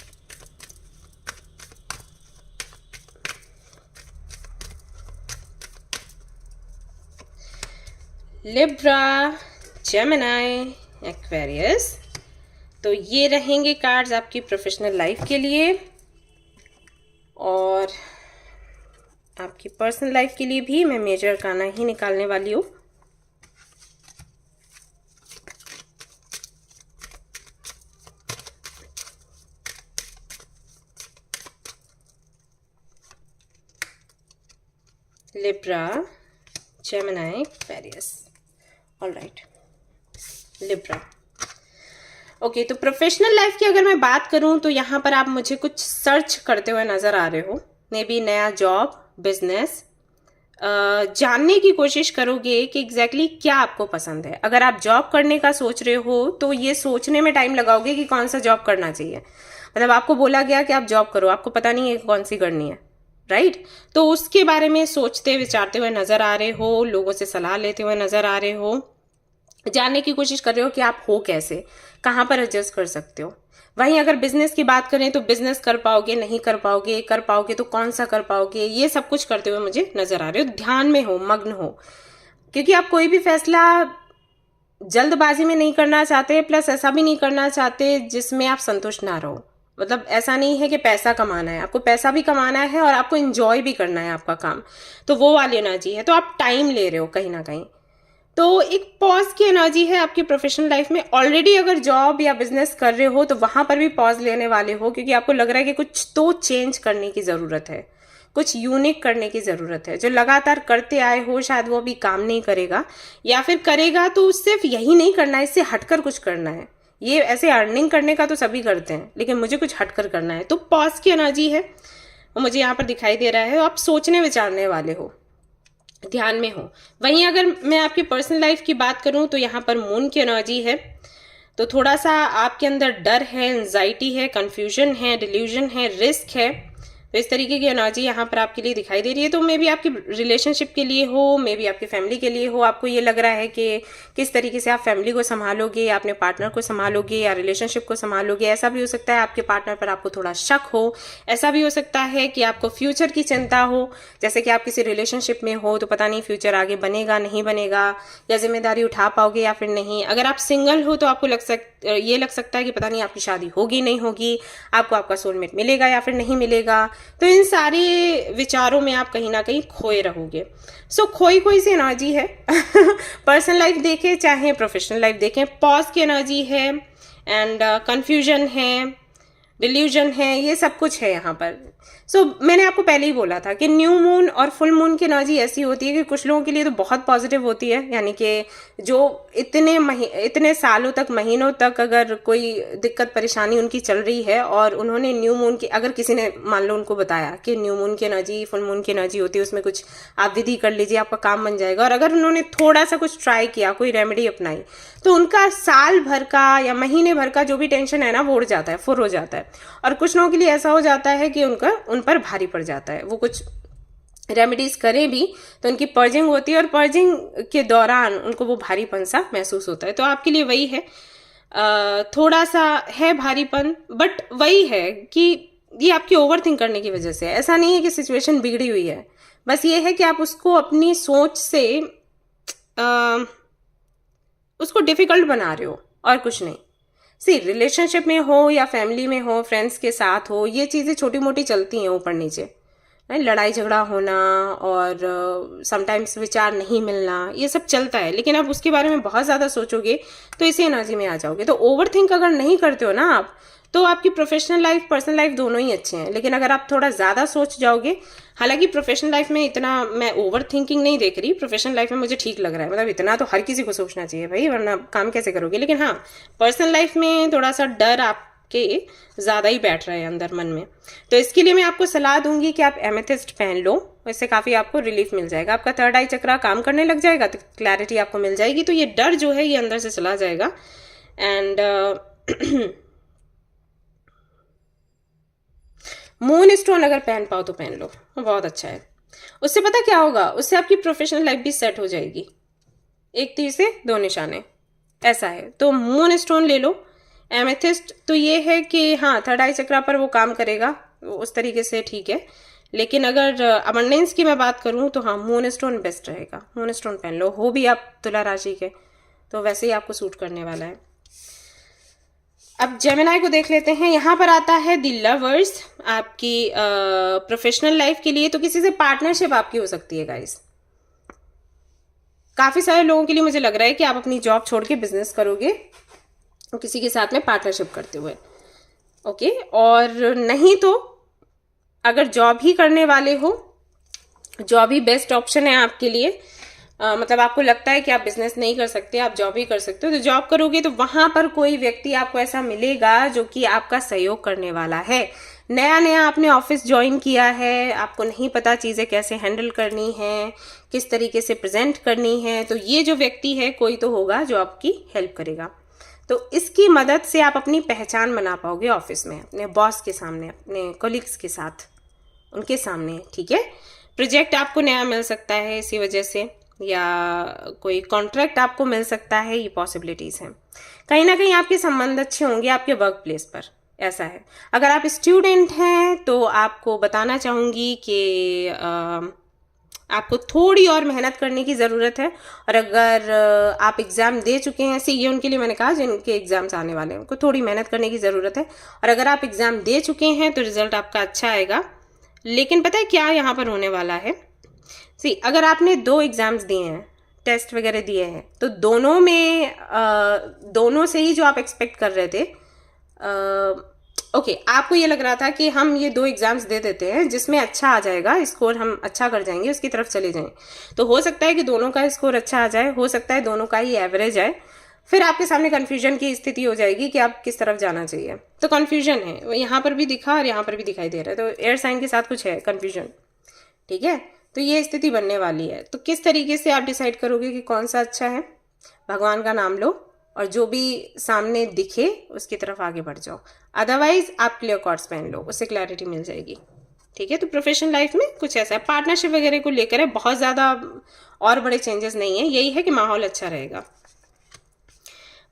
लिब्रा, जेमिनी, एक्वेरियस, तो ये रहेंगे कार्ड्स आपकी प्रोफेशनल लाइफ के लिए और आपकी पर्सनल लाइफ के लिए भी मैं मेजर अरकाना ही निकालने वाली हूँ। Libra, Gemini, Aquarius. Alright, Libra. Okay, तो प्रोफेशनल लाइफ की अगर मैं बात करूं तो यहाँ पर आप मुझे कुछ सर्च करते हुए नजर आ रहे हो। मे बी नया जॉब, बिजनेस, जानने की कोशिश करोगे कि एग्जैक्टली क्या आपको पसंद है। अगर आप जॉब करने का सोच रहे हो तो ये सोचने में टाइम लगाओगे कि कौन सा जॉब करना चाहिए। मतलब आपको बोला गया कि आप जॉब करो, आपको पता नहीं है कौन सी करनी है, राइट? तो उसके बारे में सोचते विचारते हुए नजर आ रहे हो, लोगों से सलाह लेते हुए नजर आ रहे हो, जानने की कोशिश कर रहे हो कि आप हो कैसे, कहाँ पर एडजस्ट कर सकते हो। वहीं अगर बिजनेस की बात करें तो बिजनेस कर पाओगे, नहीं कर पाओगे, कर पाओगे तो कौन सा कर पाओगे, ये सब कुछ करते हुए मुझे नजर आ रहे हो। ध्यान में हो, मग्न हो, क्योंकि आप कोई भी फैसला जल्दबाजी में नहीं करना चाहते, प्लस ऐसा भी नहीं करना चाहते जिसमें आप संतुष्ट ना रहो। मतलब ऐसा नहीं है कि पैसा कमाना है, आपको पैसा भी कमाना है और आपको एंजॉय भी करना है आपका काम, तो वो वाली एनर्जी है। तो आप टाइम ले रहे हो कहीं ना कहीं, तो एक पॉज की एनर्जी है आपकी प्रोफेशनल लाइफ में। ऑलरेडी अगर जॉब या बिजनेस कर रहे हो तो वहां पर भी पॉज लेने वाले हो, क्योंकि आपको लग रहा है कि कुछ तो चेंज करने की ज़रूरत है, कुछ यूनिक करने की ज़रूरत है। जो लगातार करते आए हो शायद वो अभी काम नहीं करेगा, या फिर करेगा तो सिर्फ यही नहीं करना है, इससे हटकर कुछ करना है। ये ऐसे अर्निंग करने का तो सभी करते हैं, लेकिन मुझे कुछ हटकर करना है। तो पॉज की एनर्जी है वो मुझे यहाँ पर दिखाई दे रहा है। आप सोचने विचारने वाले हो, ध्यान में हो। वहीं अगर मैं आपकी पर्सनल लाइफ की बात करूं तो यहाँ पर मून की एनर्जी है, तो थोड़ा सा आपके अंदर डर है, एंजाइटी है, कंफ्यूजन है, डिल्यूजन है, रिस्क है। तो इस तरीके की एनर्जी यहाँ पर आपके लिए दिखाई दे रही है। तो मे बी आपकी रिलेशनशिप के लिए हो, मे बी आपकी फैमिली के लिए हो। आपको ये लग रहा है कि किस तरीके से आप फैमिली को संभालोगे, या अपने पार्टनर को संभालोगे, या रिलेशनशिप को संभालोगे। ऐसा भी हो सकता है आपके पार्टनर पर आपको थोड़ा शक हो। ऐसा भी हो सकता है कि आपको फ्यूचर की चिंता हो, जैसे कि आप किसी रिलेशनशिप में हो तो पता नहीं फ्यूचर आगे बनेगा नहीं बनेगा, या जिम्मेदारी उठा पाओगे या फिर नहीं। अगर आप सिंगल हो तो आपको ये लग सकता है कि पता नहीं आपकी शादी होगी नहीं होगी, आपको आपका सोलमेट मिलेगा या फिर नहीं मिलेगा। तो इन सारे विचारों में आप कहीं ना कहीं खोए रहोगे। सो खोई सी एनर्जी है। पर्सनल लाइफ देखें चाहे प्रोफेशनल लाइफ देखें, पॉज की एनर्जी है, एंड कंफ्यूजन है, डिल्यूजन है, ये सब कुछ है यहाँ पर। सो मैंने आपको पहले ही बोला था कि न्यू मून और फुल मून की एनर्जी ऐसी होती है कि कुछ लोगों के लिए तो बहुत पॉजिटिव होती है, यानी कि जो इतने सालों तक, महीनों तक अगर कोई दिक्कत परेशानी उनकी चल रही है और उन्होंने न्यू मून की, अगर किसी ने मान लो उनको बताया कि न्यू मून की एनर्जी फुल मून की एनर्जी होती है, उसमें कुछ आप विधि कर लीजिए आपका काम बन जाएगा, और अगर उन्होंने थोड़ा सा कुछ ट्राई किया, कोई रेमेडी अपनाई, तो उनका साल भर का या महीने भर का जो भी टेंशन है ना वो उड़ जाता है, फुर हो जाता है। और कुछ लोगों के लिए ऐसा हो जाता है कि उन पर भारी पड़ जाता है। वो कुछ रेमेडीज करें भी तो उनकी पर्जिंग होती है, और पर्जिंग के दौरान उनको वो भारीपन सा महसूस होता है। तो आपके लिए वही है, थोड़ा सा है भारीपन, बट वही है कि ये आपकी ओवर थिंक करने की वजह से है। ऐसा नहीं है कि सिचुएशन बिगड़ी हुई है, बस ये है कि आप उसको अपनी सोच से उसको डिफिकल्ट बना रहे हो और कुछ नहीं। सी रिलेशनशिप में हो या फैमिली में हो, फ्रेंड्स के साथ हो, ये चीज़ें छोटी मोटी चलती हैं ऊपर नीचे, लड़ाई झगड़ा होना और समटाइम्स विचार नहीं मिलना, ये सब चलता है। लेकिन आप उसके बारे में बहुत ज़्यादा सोचोगे तो इसी एनर्जी में आ जाओगे। तो ओवर थिंक अगर नहीं करते हो ना आप, तो आपकी प्रोफेशनल लाइफ पर्सनल लाइफ दोनों ही अच्छे हैं। लेकिन अगर आप थोड़ा ज़्यादा सोच जाओगे, हालांकि प्रोफेशनल लाइफ में इतना मैं ओवर थिंकिंग नहीं देख रही, प्रोफेशनल लाइफ में मुझे ठीक लग रहा है, मतलब इतना तो हर किसी को सोचना चाहिए भाई, वरना काम कैसे करोगे। लेकिन हाँ, पर्सनल लाइफ में थोड़ा सा डर आपके ज़्यादा ही बैठ रहा है अंदर मन में, तो इसके लिए मैं आपको सलाह दूंगी कि आप एमेथिस्ट पहन लो, इससे काफ़ी आपको रिलीफ मिल जाएगा। आपका थर्ड आई चक्रा काम करने लग जाएगा तो क्लैरिटी आपको मिल जाएगी, तो ये डर जो है ये अंदर से चला जाएगा। एंड मून स्टोन अगर पहन पाओ तो पहन लो, बहुत अच्छा है। उससे पता क्या होगा, उससे आपकी प्रोफेशनल लाइफ भी सेट हो जाएगी। एक तीर से दो निशाने, ऐसा है। तो मून स्टोन ले लो। एमेथिस्ट तो ये है कि हाँ, थर्ड आई चक्रा पर वो काम करेगा, उस तरीके से ठीक है। लेकिन अगर अबंडेंस की मैं बात करूँ तो हाँ, मून स्टोन बेस्ट रहेगा। मून स्टोन पहन लो, हो भी आप तुला राशि के तो वैसे ही आपको सूट करने वाला है। अब जेमिनाई को देख लेते हैं। यहाँ पर आता है द लवर्स, आपकी प्रोफेशनल लाइफ के लिए तो किसी से पार्टनरशिप आपकी हो सकती है गाइस। काफी सारे लोगों के लिए मुझे लग रहा है कि आप अपनी जॉब छोड़ के बिजनेस करोगे किसी के साथ में पार्टनरशिप करते हुए, ओके। और नहीं तो अगर जॉब ही करने वाले हो, जॉब ही बेस्ट ऑप्शन है आपके लिए। मतलब आपको लगता है कि आप बिजनेस नहीं कर सकते, आप जॉब ही कर सकते हो, तो जॉब करोगे तो वहां पर कोई व्यक्ति आपको ऐसा मिलेगा जो कि आपका सहयोग करने वाला है। नया नया आपने ऑफिस ज्वाइन किया है, आपको नहीं पता चीज़ें कैसे हैंडल करनी है, किस तरीके से प्रेजेंट करनी है, तो ये जो व्यक्ति है कोई तो होगा जो आपकी हेल्प करेगा। तो इसकी मदद से आप अपनी पहचान बना पाओगे ऑफिस में, अपने बॉस के सामने, अपने कोलिग्स के साथ, उनके सामने, ठीक है। प्रोजेक्ट आपको नया मिल सकता है इसी वजह से, या कोई कॉन्ट्रैक्ट आपको मिल सकता है, ये पॉसिबिलिटीज़ हैं। कहीं ना कहीं आपके संबंध अच्छे होंगे आपके वर्क प्लेस पर, ऐसा है। अगर आप स्टूडेंट हैं तो आपको बताना चाहूँगी कि आपको थोड़ी और मेहनत करने की ज़रूरत है। और अगर आप एग्ज़ाम दे चुके हैं, ये उनके लिए मैंने कहा जिनके एग्ज़ाम्स आने वाले हैं, उनको थोड़ी मेहनत करने की ज़रूरत है। और अगर आप एग्ज़ाम दे चुके हैं तो रिज़ल्ट आपका अच्छा आएगा। लेकिन पता है क्या यहाँ पर होने वाला है, अगर आपने 2 एग्ज़ाम्स दिए हैं, टेस्ट वगैरह दिए हैं, तो दोनों में दोनों से ही जो आप एक्सपेक्ट कर रहे थे, ओके, आपको ये लग रहा था कि हम ये 2 एग्ज़ाम्स दे देते हैं जिसमें अच्छा आ जाएगा स्कोर, हम अच्छा कर जाएंगे, उसकी तरफ चले जाएं। तो हो सकता है कि दोनों का स्कोर अच्छा आ जाए, हो सकता है दोनों का ही एवरेज आए, फिर आपके सामने कन्फ्यूजन की स्थिति हो जाएगी कि आप किस तरफ जाना चाहिए। तो कन्फ्यूजन है, यहाँ पर भी दिखा और यहाँ पर भी दिखाई दे रहा है, तो एयर साइन के साथ कुछ है कन्फ्यूजन, ठीक है। तो ये स्थिति बनने वाली है। तो किस तरीके से आप डिसाइड करोगे कि कौन सा अच्छा है, भगवान का नाम लो और जो भी सामने दिखे उसकी तरफ आगे बढ़ जाओ। अदरवाइज आप क्लियर कॉर्ड्स पहन लो, उससे क्लैरिटी मिल जाएगी, ठीक है। तो प्रोफेशनल लाइफ में कुछ ऐसा है, पार्टनरशिप वगैरह को लेकर है, बहुत ज़्यादा और बड़े चेंजेस नहीं है, यही है कि माहौल अच्छा रहेगा।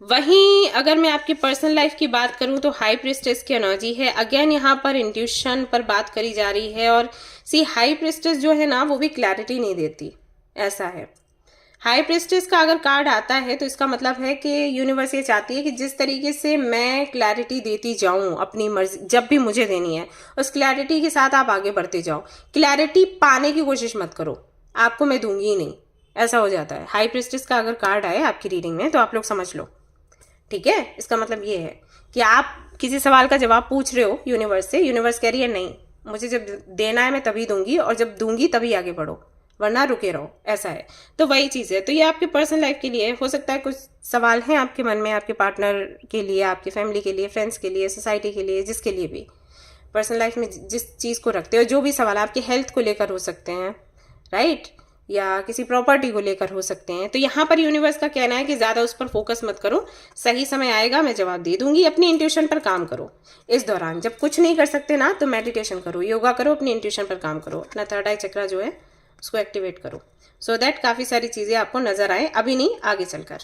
वहीं अगर मैं आपकी पर्सनल लाइफ की बात करूं तो हाई प्रिस्टेस की एनर्जी है। अगेन यहाँ पर इंट्यूशन पर बात करी जा रही है, और हाई प्रिस्टेस जो है ना वो भी क्लैरिटी नहीं देती, ऐसा है। हाई प्रिस्टेस का अगर कार्ड आता है तो इसका मतलब है कि यूनिवर्स ये चाहती है कि जिस तरीके से मैं क्लैरिटी देती जाऊं अपनी मर्जी, जब भी मुझे देनी है उस क्लैरिटी के साथ आप आगे बढ़ते जाओ। क्लैरिटी पाने की कोशिश मत करो, आपको मैं दूंगी ही नहीं, ऐसा हो जाता है। हाई प्रिस्टेस का अगर कार्ड आए आपकी रीडिंग में तो आप लोग समझ लो, ठीक है। इसका मतलब ये है कि आप किसी सवाल का जवाब पूछ रहे हो यूनिवर्स से, यूनिवर्स कह रही है नहीं, मुझे जब देना है मैं तभी दूंगी, और जब दूंगी तभी आगे बढ़ो, वरना रुके रहो, ऐसा है। तो वही चीज़ है। तो ये आपके पर्सनल लाइफ के लिए हो सकता है, कुछ सवाल हैं आपके मन में, आपके पार्टनर के लिए, आपकी फैमिली के लिए, फ्रेंड्स के लिए, सोसाइटी के लिए, जिसके लिए भी पर्सनल लाइफ में जिस चीज़ को रखते हो, जो भी सवाल आपकी हेल्थ को लेकर हो सकते हैं, राइट, या किसी प्रॉपर्टी को लेकर हो सकते हैं। तो यहाँ पर यूनिवर्स का कहना है कि ज़्यादा उस पर फोकस मत करो, सही समय आएगा मैं जवाब दे दूंगी। अपनी इंट्यूशन पर काम करो इस दौरान, जब कुछ नहीं कर सकते ना तो मेडिटेशन करो, योगा करो, अपनी इंट्यूशन पर काम करो, अपना थर्ड आई चक्रा जो है उसको एक्टिवेट करो, सो दैट काफ़ी सारी चीज़ें आपको नजर आए, अभी नहीं आगे चलकर।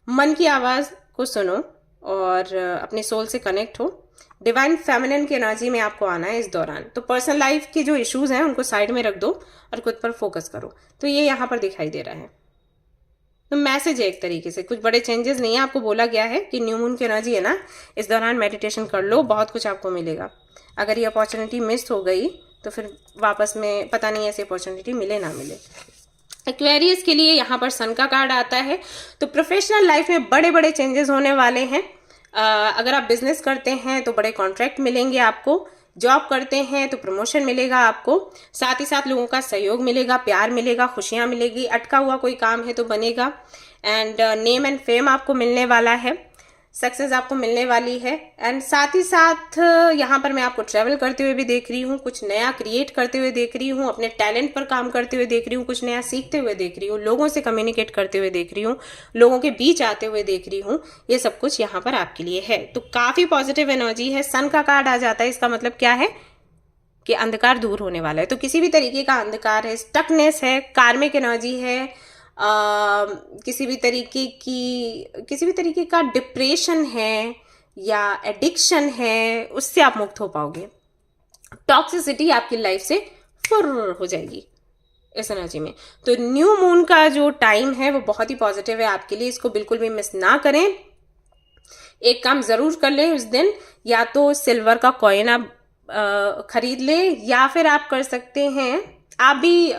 मन की आवाज़ को सुनो और अपने सोल से कनेक्ट हो। डिवाइन फेमिनिन की एनर्जी में आपको आना है इस दौरान। तो पर्सनल लाइफ के जो इश्यूज हैं उनको साइड में रख दो और खुद पर फोकस करो। तो ये यहाँ पर दिखाई दे रहा है। तो मैसेज है एक तरीके से, कुछ बड़े चेंजेस नहीं है। आपको बोला गया है कि न्यू मून की एनर्जी है ना, इस दौरान मेडिटेशन कर लो, बहुत कुछ आपको मिलेगा। अगर ये अपॉर्चुनिटी मिस हो गई तो फिर वापस में पता नहीं ऐसी अपॉर्चुनिटी मिले ना मिले। एक्वेरियस के लिए यहाँ पर सन का कार्ड आता है। तो प्रोफेशनल लाइफ में बड़े बड़े चेंजेस होने वाले हैं। अगर आप बिजनेस करते हैं तो बड़े कॉन्ट्रैक्ट मिलेंगे आपको, जॉब करते हैं तो प्रमोशन मिलेगा आपको, साथ ही साथ लोगों का सहयोग मिलेगा, प्यार मिलेगा, खुशियां मिलेगी, अटका हुआ कोई काम है तो बनेगा, एंड नेम एंड फेम आपको मिलने वाला है, सक्सेस आपको मिलने वाली है। एंड साथ ही साथ यहाँ पर मैं आपको ट्रैवल करते हुए भी देख रही हूँ, कुछ नया क्रिएट करते हुए देख रही हूँ, अपने टैलेंट पर काम करते हुए देख रही हूँ, कुछ नया सीखते हुए देख रही हूँ, लोगों से कम्युनिकेट करते हुए देख रही हूँ, लोगों के बीच आते हुए देख रही हूँ। ये सब कुछ यहाँ पर आपके लिए है। तो काफी पॉजिटिव एनर्जी है। सन का कार्ड आ जाता है, इसका मतलब क्या है कि अंधकार दूर होने वाला है। तो किसी भी तरीके का अंधकार है, स्टकनेस है, कार्मिक एनर्जी है, किसी भी तरीके का डिप्रेशन है या एडिक्शन है, उससे आप मुक्त हो पाओगे। टॉक्सिसिटी आपकी लाइफ से फुर हो जाएगी इस एनर्जी में। तो न्यू मून का जो टाइम है वो बहुत ही पॉजिटिव है आपके लिए, इसको बिल्कुल भी मिस ना करें। एक काम जरूर कर लें उस दिन, या तो सिल्वर का कॉइन आप खरीद ले, या फिर आप कर सकते हैं, आप भी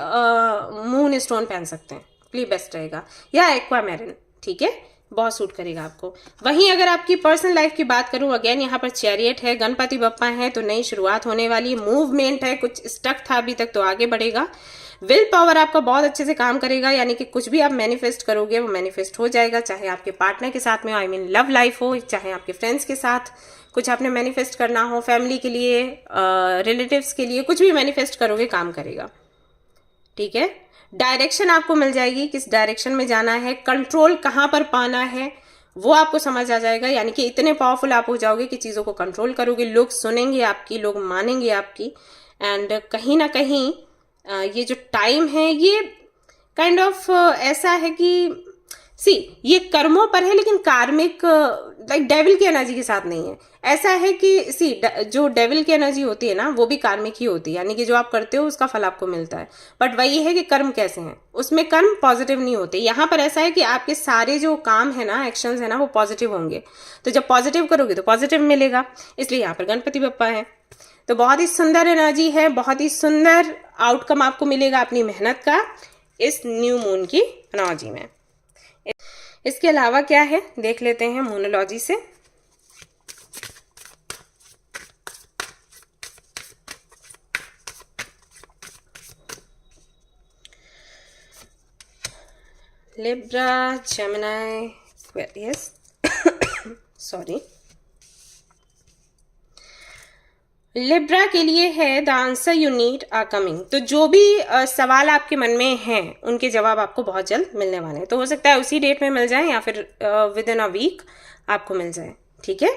मून स्टोन पहन सकते हैं, बेस्ट रहेगा, या एक्वामेरिन, ठीक है, बहुत सूट करेगा आपको। वहीं अगर आपकी पर्सनल लाइफ की बात करूं, अगेन यहाँ पर चैरियट है, गणपति बप्पा है, तो नई शुरुआत होने वाली, मूवमेंट है, कुछ स्टक था अभी तक तो आगे बढ़ेगा। विल पावर आपका बहुत अच्छे से काम करेगा, यानी कि कुछ भी आप मैनिफेस्ट करोगे वो मैनिफेस्ट हो जाएगा, चाहे आपके पार्टनर के साथ में हो, आई मीन लव लाइफ हो, चाहे आपके फ्रेंड्स के साथ कुछ आपने मैनिफेस्ट करना हो, फैमिली के लिए, रिलेटिव्स के लिए, कुछ भी मैनिफेस्ट करोगे काम करेगा, ठीक है। डायरेक्शन आपको मिल जाएगी, किस डायरेक्शन में जाना है, कंट्रोल कहाँ पर पाना है वो आपको समझ आ जाएगा, यानी कि इतने पावरफुल आप हो जाओगे कि चीज़ों को कंट्रोल करोगे, लोग सुनेंगे आपकी, लोग मानेंगे आपकी। एंड कहीं ना कहीं ये जो टाइम है ये काइंड ऑफ ऐसा है कि ये कर्मों पर है, लेकिन कार्मिक लाइक डेविल की एनर्जी के साथ नहीं है। ऐसा है कि जो डेविल की एनर्जी होती है ना वो भी कार्मिक ही होती है, यानी कि जो आप करते हो उसका फल आपको मिलता है, बट वही है कि कर्म कैसे हैं, उसमें कर्म पॉजिटिव नहीं होते। यहाँ पर ऐसा है कि आपके सारे जो काम है ना, एक्शंस है ना, वो पॉजिटिव होंगे, तो जब पॉजिटिव करोगे तो पॉजिटिव मिलेगा, इसलिए यहाँ पर गणपति बप्पा है। तो बहुत ही सुंदर एनर्जी है, बहुत ही सुंदर आउटकम आपको मिलेगा अपनी मेहनत का इस न्यू मून की एनर्जी में। इसके अलावा क्या है देख लेते हैं मूनोलॉजी से। Libra, Gemini, Aquarius sorry, Libra के लिए है the answer you need are coming. तो जो भी सवाल आपके मन में हैं उनके जवाब आपको बहुत जल्द मिलने वाले हैं। तो हो सकता है उसी डेट में मिल जाए या फिर विद इन अ वीक आपको मिल जाए, ठीक है।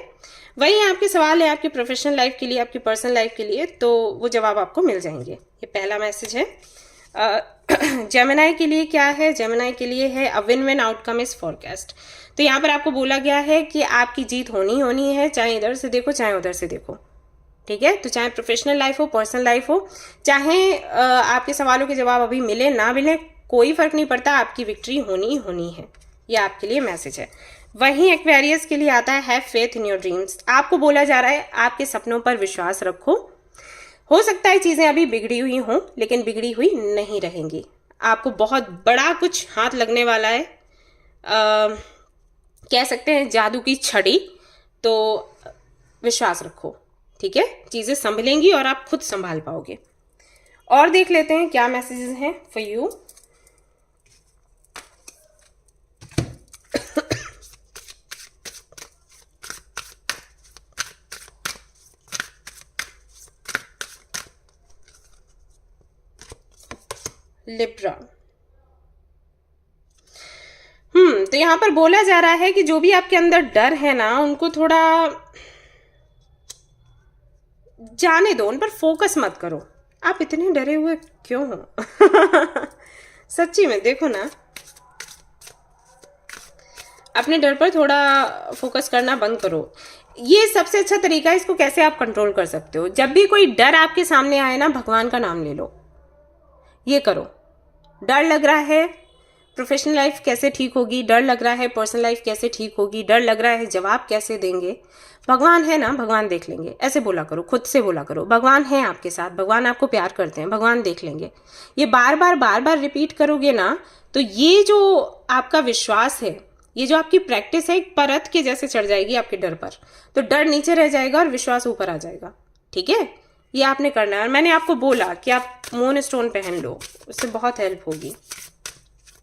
वही आपके सवाल है आपकी प्रोफेशनल लाइफ के लिए, आपकी पर्सनल लाइफ के लिए, तो वो जवाब आपको मिल जाएंगे। ये पहला मैसेज है। जेमिनी के लिए क्या है? जेमिनी के लिए है a win win outcome is forecast. तो यहाँ पर आपको बोला गया है कि आपकी जीत होनी है, चाहे इधर से देखो चाहे उधर से देखो, ठीक है। तो चाहे प्रोफेशनल लाइफ हो, पर्सनल लाइफ हो, चाहे आपके सवालों के जवाब अभी मिले ना मिले, कोई फर्क नहीं पड़ता, आपकी विक्ट्री होनी है। ये आपके लिए मैसेज है। वहीं एक्वेरियस के लिए आता है have faith in your dreams. आपको बोला जा रहा है आपके सपनों पर विश्वास रखो। हो सकता है चीजें अभी बिगड़ी हुई हों, लेकिन बिगड़ी हुई नहीं रहेंगी। आपको बहुत बड़ा कुछ हाथ लगने वाला है, कह सकते हैं जादू की छड़ी। तो विश्वास रखो, ठीक है, चीजें संभलेंगी और आप खुद संभाल पाओगे। और देख लेते हैं क्या मैसेजेस हैं फॉर यू। लिब्रा, तो यहां पर बोला जा रहा है कि जो भी आपके अंदर डर है ना, उनको थोड़ा जाने दो, उन पर फोकस मत करो। आप इतने डरे हुए क्यों हो? सच्ची में देखो ना, अपने डर पर थोड़ा फोकस करना बंद करो। ये सबसे अच्छा तरीका है। इसको कैसे आप कंट्रोल कर सकते हो? जब भी कोई डर आपके सामने आए ना, भगवान का नाम ले लो। ये करो। डर लग रहा है प्रोफेशनल लाइफ कैसे ठीक होगी, डर लग रहा है पर्सनल लाइफ कैसे ठीक होगी, डर लग रहा है जवाब कैसे देंगे, भगवान है ना, भगवान देख लेंगे। ऐसे बोला करो, खुद से बोला करो, भगवान है आपके साथ, भगवान आपको प्यार करते हैं, भगवान देख लेंगे। ये बार बार रिपीट करोगे ना, तो ये जो आपका विश्वास है ये जो आपकी प्रैक्टिस है एक परत के जैसे चढ़ जाएगी आपके डर पर, तो डर नीचे रह जाएगा और विश्वास ऊपर आ जाएगा। ठीक है, ये आपने करना है। और मैंने आपको बोला कि आप मून स्टोन पहन लो, उससे बहुत हेल्प होगी।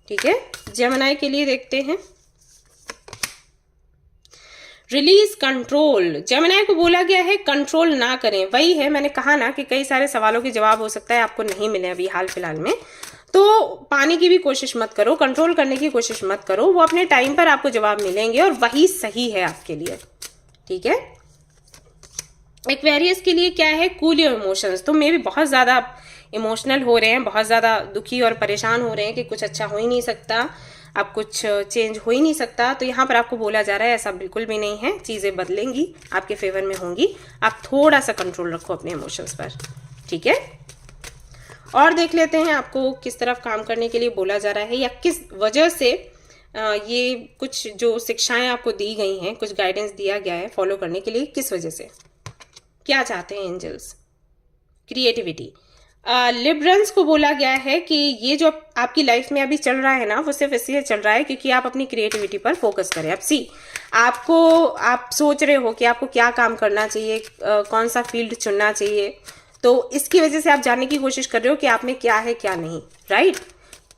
ठीक है, जेमिनी के लिए देखते हैं। Release control. जेमिनी को बोला गया है कंट्रोल ना करें। वही है, मैंने कहा ना कि कई सारे सवालों के जवाब हो सकता है आपको नहीं मिले अभी हाल फिलहाल में, तो पाने की भी कोशिश मत करो, कंट्रोल करने की कोशिश मत करो। वो अपने टाइम पर आपको जवाब मिलेंगे और वही सही है आपके लिए। ठीक है, एक्वेरियस के लिए क्या है, कूल योर इमोशंस। तो मे भी बहुत ज़्यादा इमोशनल हो रहे हैं, बहुत ज़्यादा दुखी और परेशान हो रहे हैं कि कुछ अच्छा हो ही नहीं सकता, अब कुछ चेंज हो ही नहीं सकता। तो यहाँ पर आपको बोला जा रहा है ऐसा बिल्कुल भी नहीं है, चीज़ें बदलेंगी, आपके फेवर में होंगी। आप थोड़ा सा कंट्रोल रखो अपने इमोशंस पर। ठीक है, और देख लेते हैं आपको किस तरफ काम करने के लिए बोला जा रहा है, या किस वजह से ये कुछ जो शिक्षाएं आपको दी गई हैं, कुछ गाइडेंस दिया गया है फॉलो करने के लिए, किस वजह से, क्या चाहते हैं एंजल्स। क्रिएटिविटी। लिबरल्स को बोला गया है कि ये जो आपकी लाइफ में अभी चल रहा है ना, वो सिर्फ इसलिए चल रहा है क्योंकि आप अपनी क्रिएटिविटी पर फोकस करें। अब आप सोच रहे हो कि आपको क्या काम करना चाहिए, कौन सा फील्ड चुनना चाहिए, तो इसकी वजह से आप जानने की कोशिश कर रहे हो कि आप में क्या है क्या नहीं, राइट।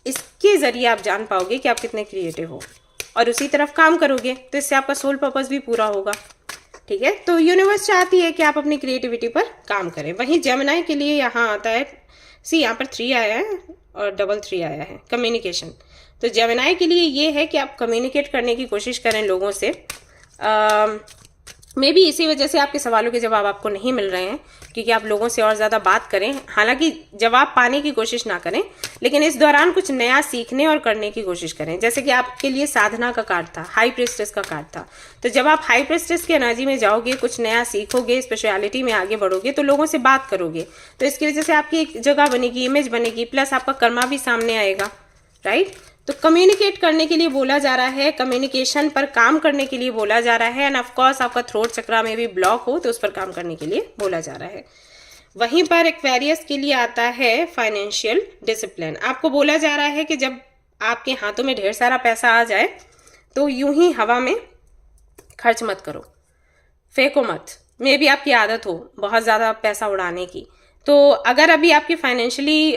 इसके जरिए आप जान पाओगे कि आप कितने क्रिएटिव हो और उसी तरफ काम करोगे, तो इससे आपका सोल पर्पस भी पूरा होगा। ठीक है, तो यूनिवर्स चाहती है कि आप अपनी क्रिएटिविटी पर काम करें। वहीं जेमिनी के लिए यहाँ आता है, यहाँ पर 3 आया है और डबल 3 आया है, कम्युनिकेशन। तो जेमिनी के लिए ये है कि आप कम्युनिकेट करने की कोशिश करें लोगों से। मे बी इसी वजह से आपके सवालों के जवाब आपको नहीं मिल रहे हैं, क्योंकि आप लोगों से और ज़्यादा बात करें, हालांकि जवाब पाने की कोशिश ना करें, लेकिन इस दौरान कुछ नया सीखने और करने की कोशिश करें। जैसे कि आपके लिए साधना का कार्ड था, हाई प्रिस्टेस का कार्ड था, तो जब आप हाई प्रिस्टेस की एनर्जी में जाओगे, कुछ नया सीखोगे, स्पेशलिटी में आगे बढ़ोगे, तो लोगों से बात करोगे, तो इसकी वजह से आपकी एक जगह बनेगी, इमेज बनेगी, प्लस आपका कर्मा भी सामने आएगा, राइट। तो कम्युनिकेट करने के लिए बोला जा रहा है, कम्युनिकेशन पर काम करने के लिए बोला जा रहा है। एंड ऑफ कोर्स आपका थ्रोट चक्रा में भी ब्लॉक हो तो उस पर काम करने के लिए बोला जा रहा है। वहीं पर एक्वेरियस के लिए आता है फाइनेंशियल डिसिप्लिन। आपको बोला जा रहा है कि जब आपके हाथों में ढेर सारा पैसा आ जाए तो यूं ही हवा में खर्च मत करो, फेंको मत। मे भी आपकी आदत हो बहुत ज़्यादा पैसा उड़ाने की, तो अगर अभी आपकी फाइनेंशियली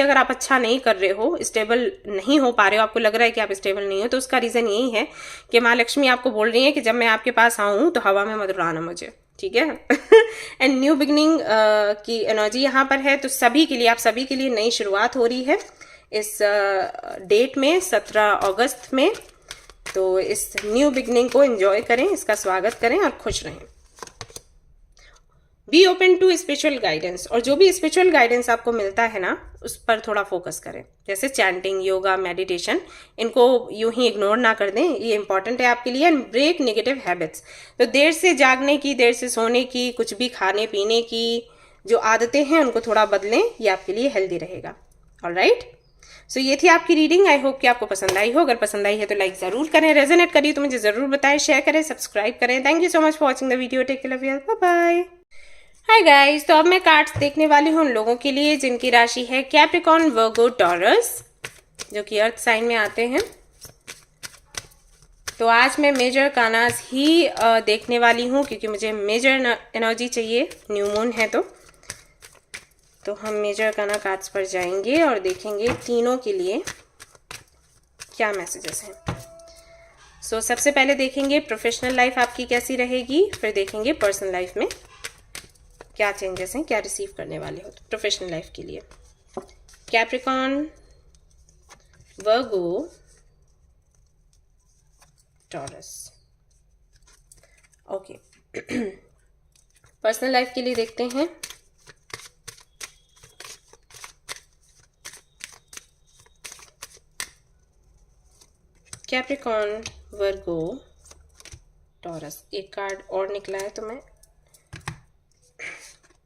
अगर आप अच्छा नहीं कर रहे हो, स्टेबल नहीं हो पा रहे हो, आपको लग रहा है कि आप स्टेबल नहीं हो, तो उसका रीज़न यही है कि माँ लक्ष्मी आपको बोल रही है कि जब मैं आपके पास आऊँ तो हवा में मत उड़ाना मुझे। ठीक है, एंड न्यू बिगनिंग की एनर्जी यहाँ पर है, तो सभी के लिए, आप सभी के लिए नई शुरुआत हो रही है इस डेट में, 17 अगस्त में। तो इस न्यू बिगनिंग को एंजॉय करें, इसका स्वागत करें और खुश रहें। Be open to spiritual guidance, और जो भी स्पिरिचुअल गाइडेंस आपको मिलता है ना, उस पर थोड़ा फोकस करें, जैसे चैंटिंग, योगा, मेडिटेशन, इनको यूं ही इग्नोर ना कर दें, ये इंपॉर्टेंट है आपके लिए। एंड ब्रेक नेगेटिव हैबिट्स, तो देर से जागने की, देर से सोने की, कुछ भी खाने पीने की जो आदतें हैं उनको थोड़ा बदलें, ये आपके लिए हेल्दी रहेगा। ऑलराइट, सो ये थी आपकी रीडिंग। आई होप कि आपको पसंद आई हो। अगर पसंद आई है तो लाइक ज़रूर करें, रेजोनेट करिए तो मुझे ज़रूर बताएं, शेयर करें, सब्सक्राइब करें। Thank you so much for watching the video. Take care, love you, bye bye. Hi guys, तो अब मैं कार्ड्स देखने वाली हूँ उन लोगों के लिए जिनकी राशि है कैप्रिकॉर्न, वर्गो, टॉरस, जो कि अर्थ साइन में आते हैं। तो आज मैं मेजर कानास ही देखने वाली हूँ, क्योंकि मुझे मेजर एनर्जी चाहिए, न्यू मून है। तो हम मेजर काना कार्ड्स पर जाएंगे और देखेंगे तीनों के लिए क्या मैसेजेस हैं। सो सबसे पहले देखेंगे प्रोफेशनल लाइफ आपकी कैसी रहेगी, फिर देखेंगे पर्सनल लाइफ में क्या चेंजेस हैं, क्या रिसीव करने वाले हो। तो प्रोफेशनल लाइफ के लिए Capricorn, Virgo, taurus. Okay, personal life के लिए देखते हैं। Capricorn, Virgo, taurus. एक कार्ड और निकला है तो मैं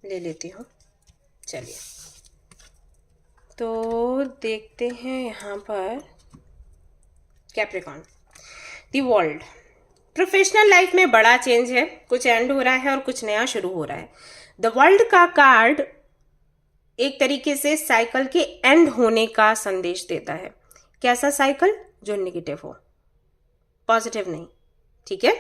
ले लेती हूँ। चलिए, तो देखते हैं यहाँ पर Capricorn, the world. Professional life में बड़ा चेंज है, कुछ एंड हो रहा है और कुछ नया शुरू हो रहा है। द वर्ल्ड का कार्ड एक तरीके से साइकिल के एंड होने का संदेश देता है। कैसा साइकिल? जो नेगेटिव हो, पॉजिटिव नहीं, ठीक है।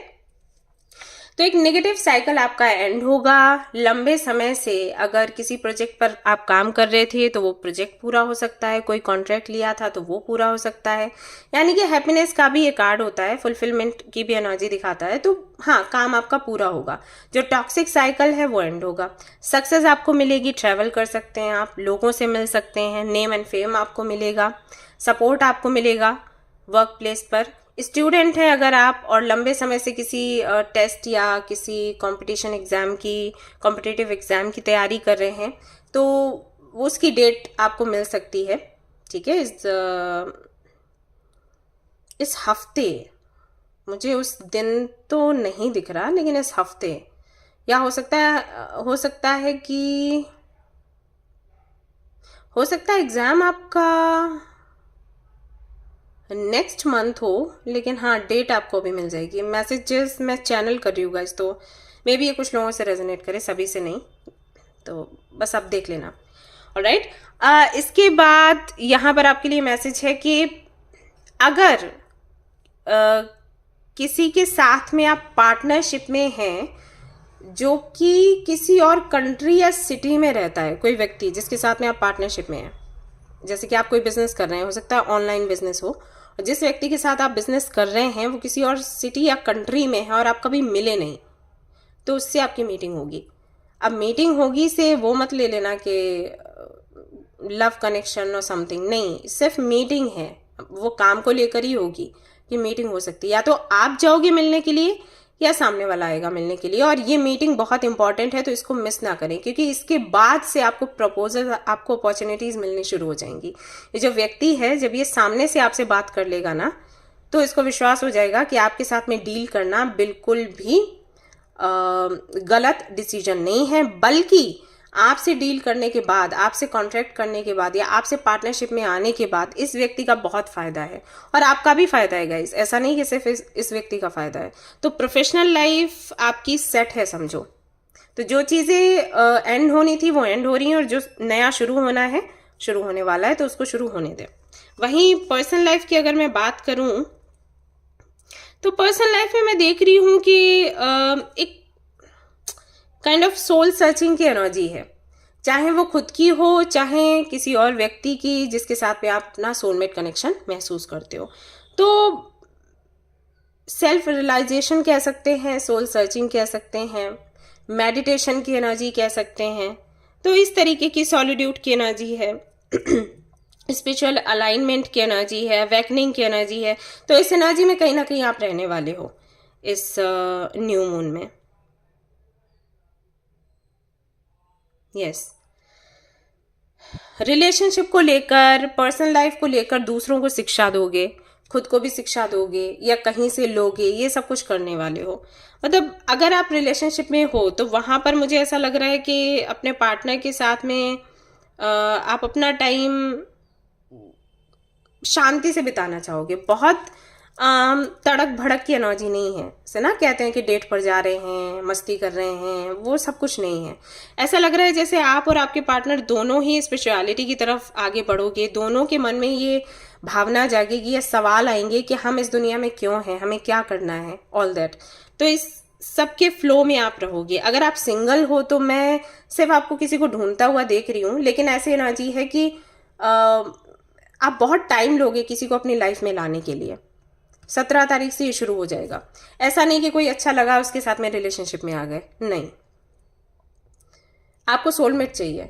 तो एक नेगेटिव साइकिल आपका एंड होगा। लंबे समय से अगर किसी प्रोजेक्ट पर आप काम कर रहे थे तो वो प्रोजेक्ट पूरा हो सकता है, कोई कॉन्ट्रैक्ट लिया था तो वो पूरा हो सकता है, यानी कि हैप्पीनेस का भी ये कार्ड होता है, फुलफिलमेंट की भी एनर्जी दिखाता है। तो हाँ, काम आपका पूरा होगा। जो टॉक्सिक साइकिल है वो एंड होगा। सक्सेस आपको मिलेगी, ट्रैवल कर सकते हैं आप, लोगों से मिल सकते हैं, नेम एंड फेम आपको मिलेगा, सपोर्ट आपको मिलेगा वर्क प्लेस पर। स्टूडेंट हैं अगर आप और लंबे समय से किसी टेस्ट या किसी कंपटीशन एग्ज़ाम की, कॉम्पिटिटिव एग्ज़ाम की तैयारी कर रहे हैं तो उसकी डेट आपको मिल सकती है, ठीक है। इस हफ्ते, मुझे उस दिन तो नहीं दिख रहा, लेकिन इस हफ्ते, या हो सकता है एग्ज़ाम आपका नेक्स्ट मंथ हो, लेकिन हाँ डेट आपको भी मिल जाएगी। मैसेजेस मैं चैनल कर रही हूँ गाइस, तो मे बी ये कुछ लोगों से रेजोनेट करे, सभी से नहीं, तो बस आप देख लेना। ऑलराइट, इसके बाद यहाँ पर आपके लिए मैसेज है कि अगर किसी के साथ में आप पार्टनरशिप में हैं जो कि किसी और कंट्री या सिटी में रहता है, कोई व्यक्ति जिसके साथ में आप पार्टनरशिप में हैं, जैसे कि आप कोई बिजनेस कर रहे हैं, हो सकता है ऑनलाइन बिजनेस हो, और जिस व्यक्ति के साथ आप बिजनेस कर रहे हैं वो किसी और सिटी या कंट्री में है और आप कभी मिले नहीं, तो उससे आपकी मीटिंग होगी। अब मीटिंग होगी से वो मत ले लेना कि लव कनेक्शन और समथिंग, नहीं, सिर्फ मीटिंग है, वो काम को लेकर ही होगी कि मीटिंग हो सकती है। या तो आप जाओगे मिलने के लिए या सामने वाला आएगा मिलने के लिए, और ये मीटिंग बहुत इंपॉर्टेंट है, तो इसको मिस ना करें, क्योंकि इसके बाद से आपको प्रपोजल, आपको अपॉर्चुनिटीज़ मिलनी शुरू हो जाएंगी। ये जो व्यक्ति है, जब ये सामने से आपसे बात कर लेगा ना, तो इसको विश्वास हो जाएगा कि आपके साथ में डील करना बिल्कुल भी गलत डिसीजन नहीं है, बल्कि आपसे डील करने के बाद, आपसे कॉन्ट्रैक्ट करने के बाद या आपसे पार्टनरशिप में आने के बाद इस व्यक्ति का बहुत फ़ायदा है और आपका भी फ़ायदा है गाइस। ऐसा नहीं कि सिर्फ इस व्यक्ति का फ़ायदा है। तो प्रोफेशनल लाइफ आपकी सेट है समझो। तो जो चीज़ें एंड होनी थी वो एंड हो रही हैं, और जो नया शुरू होना है, शुरू होने वाला है, तो उसको शुरू होने दें। वहीं पर्सनल लाइफ की अगर मैं बात करूँ तो पर्सनल लाइफ में मैं देख रही हूँ कि एक काइंड ऑफ सोल सर्चिंग की एनर्जी है, चाहे वो खुद की हो चाहे किसी और व्यक्ति की जिसके साथ में आप अपना सोलमेट कनेक्शन महसूस करते हो। तो सेल्फ रियलाइजेशन कह सकते हैं, सोल सर्चिंग कह सकते हैं, मेडिटेशन की एनर्जी कह सकते हैं। तो इस तरीके की सॉलिट्यूड की एनर्जी है, स्पिरिचुअल अलाइनमेंट की एनर्जी है, अवेकनिंग की एनर्जी है। तो इस एनर्जी में कहीं ना कहीं आप रहने वाले हो इस न्यू मून में। यस, रिलेशनशिप को लेकर, पर्सनल लाइफ को लेकर दूसरों को शिक्षा दोगे, खुद को भी शिक्षा दोगे या कहीं से लोगे, ये सब कुछ करने वाले हो। मतलब अगर आप रिलेशनशिप में हो तो वहाँ पर मुझे ऐसा लग रहा है कि अपने पार्टनर के साथ में आप अपना टाइम शांति से बिताना चाहोगे। बहुत तड़क भड़क की एनर्जी नहीं है, से ना कहते हैं कि डेट पर जा रहे हैं, मस्ती कर रहे हैं, वो सब कुछ नहीं है। ऐसा लग रहा है जैसे आप और आपके पार्टनर दोनों ही स्पिरिचुअलिटी की तरफ आगे बढ़ोगे, दोनों के मन में ये भावना जागेगी या सवाल आएंगे कि हम इस दुनिया में क्यों हैं, हमें क्या करना है, ऑल दैट। तो इस सबके फ्लो में आप रहोगे। अगर आप सिंगल हो तो मैं सिर्फ आपको किसी को ढूंढता हुआ देख रही हूँ, लेकिन ऐसी एनर्जी है कि आप बहुत टाइम लोगे किसी को अपनी लाइफ में लाने के लिए। 17 तारीख से ये शुरू हो जाएगा। ऐसा नहीं कि कोई अच्छा लगा उसके साथ में रिलेशनशिप में आ गए, नहीं, आपको सोलमेट चाहिए,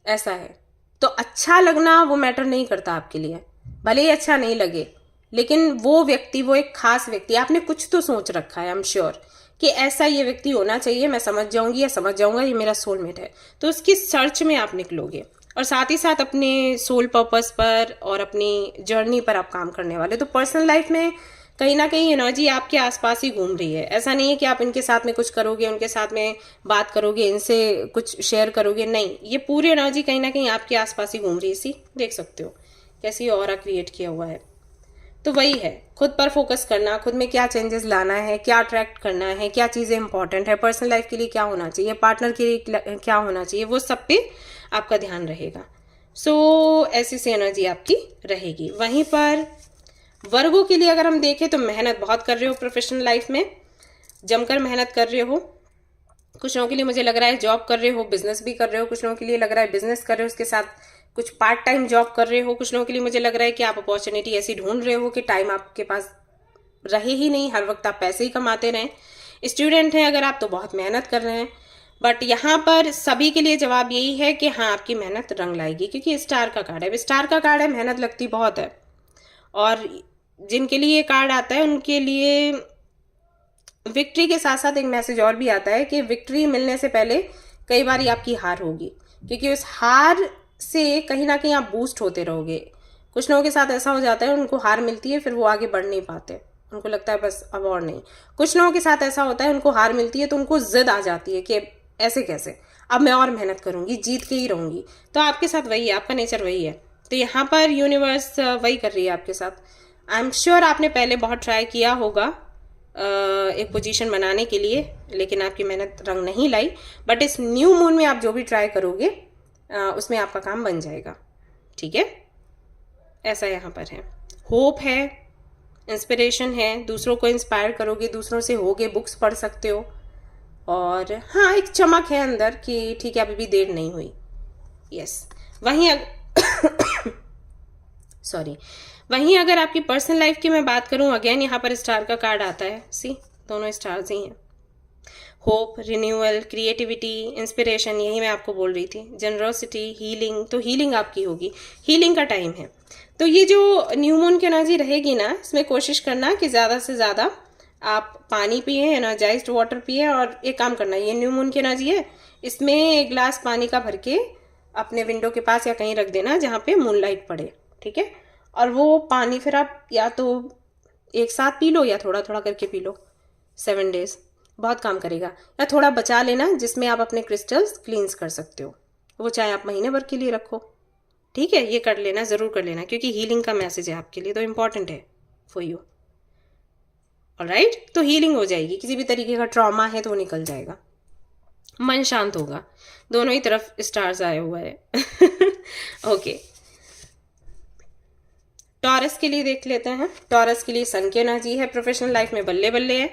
ऐसा है। तो अच्छा लगना वो मैटर नहीं करता आपके लिए, भले ही अच्छा नहीं लगे, लेकिन वो व्यक्ति, वो एक खास व्यक्ति, आपने कुछ तो सोच रखा है, आई एम श्योर कि ऐसा ये व्यक्ति होना चाहिए, मैं समझ जाऊंगी या समझ जाऊंगा ये मेरा सोलमेट है। तो उसकी सर्च में आप निकलोगे और साथ ही साथ अपने सोल पर्पस पर और अपनी जर्नी पर आप काम करने वाले। तो पर्सनल लाइफ में कहीं ना कहीं एनर्जी आपके आसपास ही घूम रही है। ऐसा नहीं है कि आप इनके साथ में कुछ करोगे, उनके साथ में बात करोगे, इनसे कुछ शेयर करोगे, नहीं, ये पूरी एनर्जी कहीं ना कहीं आपके आसपास ही घूम रही है। इसी देख सकते हो कैसी ऑरा क्रिएट किया हुआ है। तो वही है, खुद पर फोकस करना, खुद में क्या चेंजेस लाना है, क्या अट्रैक्ट करना है, क्या चीज़ें इंपॉर्टेंट है, पर्सनल लाइफ के लिए क्या होना चाहिए, पार्टनर के लिए क्या होना चाहिए, वो सब पे आपका ध्यान रहेगा। सो ऐसी सी एनर्जी आपकी रहेगी। वहीं पर वर्गों के लिए अगर हम देखें तो मेहनत बहुत कर रहे हो प्रोफेशनल लाइफ में, जमकर मेहनत कर रहे हो। कुछ लोगों के लिए मुझे लग रहा है जॉब कर रहे हो, बिजनेस भी कर रहे हो। कुछ लोगों के लिए लग रहा है बिजनेस कर रहे हो, उसके साथ कुछ पार्ट टाइम जॉब कर रहे हो। कुछ लोगों के लिए मुझे लग रहा है कि आप अपॉर्चुनिटी ऐसी ढूंढ रहे हो कि टाइम आपके पास रहे ही नहीं, हर वक्त आप पैसे ही कमाते रहें। स्टूडेंट हैं अगर आप तो बहुत मेहनत कर रहे हैं। बट यहाँ पर सभी के लिए जवाब यही है कि हाँ, आपकी मेहनत रंग लाएगी, क्योंकि स्टार का कार्ड है। स्टार का कार्ड है, मेहनत लगती बहुत है। और जिनके लिए ये कार्ड आता है उनके लिए विक्ट्री के साथ साथ एक मैसेज और भी आता है कि विक्ट्री मिलने से पहले कई बार आपकी हार होगी, क्योंकि उस हार से कहीं ना कहीं आप बूस्ट होते रहोगे। कुछ लोगों के साथ ऐसा हो जाता है, उनको हार मिलती है, फिर वो आगे बढ़ नहीं पाते, उनको लगता है बस अब और नहीं। कुछ लोगों के साथ ऐसा होता है, उनको हार मिलती है तो उनको जिद आ जाती है कि ऐसे कैसे, अब मैं और मेहनत करूंगी, जीत के ही रहूंगी। तो आपके साथ वही है, आपका नेचर वही है। तो यहाँ पर यूनिवर्स वही कर रही है आपके साथ। आई एम श्योर आपने पहले बहुत ट्राई किया होगा एक पोजीशन बनाने के लिए, लेकिन आपकी मेहनत रंग नहीं लाई। बट इस न्यू मून में आप जो भी ट्राई करोगे उसमें आपका काम बन जाएगा, ठीक है। ऐसा यहाँ पर है, होप है, इंस्पिरेशन है, दूसरों को इंस्पायर करोगे, दूसरों से होगे, बुक्स पढ़ सकते हो। और हाँ, एक चमक है अंदर कि ठीक है अभी भी देर नहीं हुई। यस, वहीं सॉरी, वहीं अगर आपकी पर्सनल लाइफ की मैं बात करूं, अगेन यहाँ पर स्टार का कार्ड आता है। सी, दोनों स्टार्स ही हैं। होप, रिन्यूअल, क्रिएटिविटी, इंस्पिरेशन, यही मैं आपको बोल रही थी। जनरोसिटी, हीलिंग, तो हीलिंग आपकी होगी, हीलिंग का टाइम है। तो ये जो न्यू मून की एनर्जी रहेगी ना, इसमें कोशिश करना कि ज़्यादा से ज़्यादा आप पानी पिए, एनर्जाइज्ड वाटर पिए। और एक काम करना, ये न्यू मून की एनर्जी है, इसमें एक गिलास पानी का भर के अपने विंडो के पास या कहीं रख देना जहाँ पे मूनलाइट पड़े, ठीक है। और वो पानी फिर आप या तो एक साथ पी लो या थोड़ा थोड़ा करके पी लो, 7 डेज, बहुत काम करेगा। या थोड़ा बचा लेना जिसमें आप अपने क्रिस्टल्स क्लींस कर सकते हो, वो चाहे आप महीने भर के लिए रखो, ठीक है। ये कर लेना, ज़रूर कर लेना, क्योंकि हीलिंग का मैसेज है आपके लिए, तो इम्पॉर्टेंट है फॉर यू। ऑलराइट, तो हीलिंग हो जाएगी, किसी भी तरीके का ट्रॉमा है तो वो निकल जाएगा, मन शांत होगा। दोनों ही तरफ स्टार्स आए हुआ है ओके। टॉरस के लिए देख लेते हैं। टॉरस के लिए सन की एनर्जी है, प्रोफेशनल लाइफ में बल्ले बल्ले है,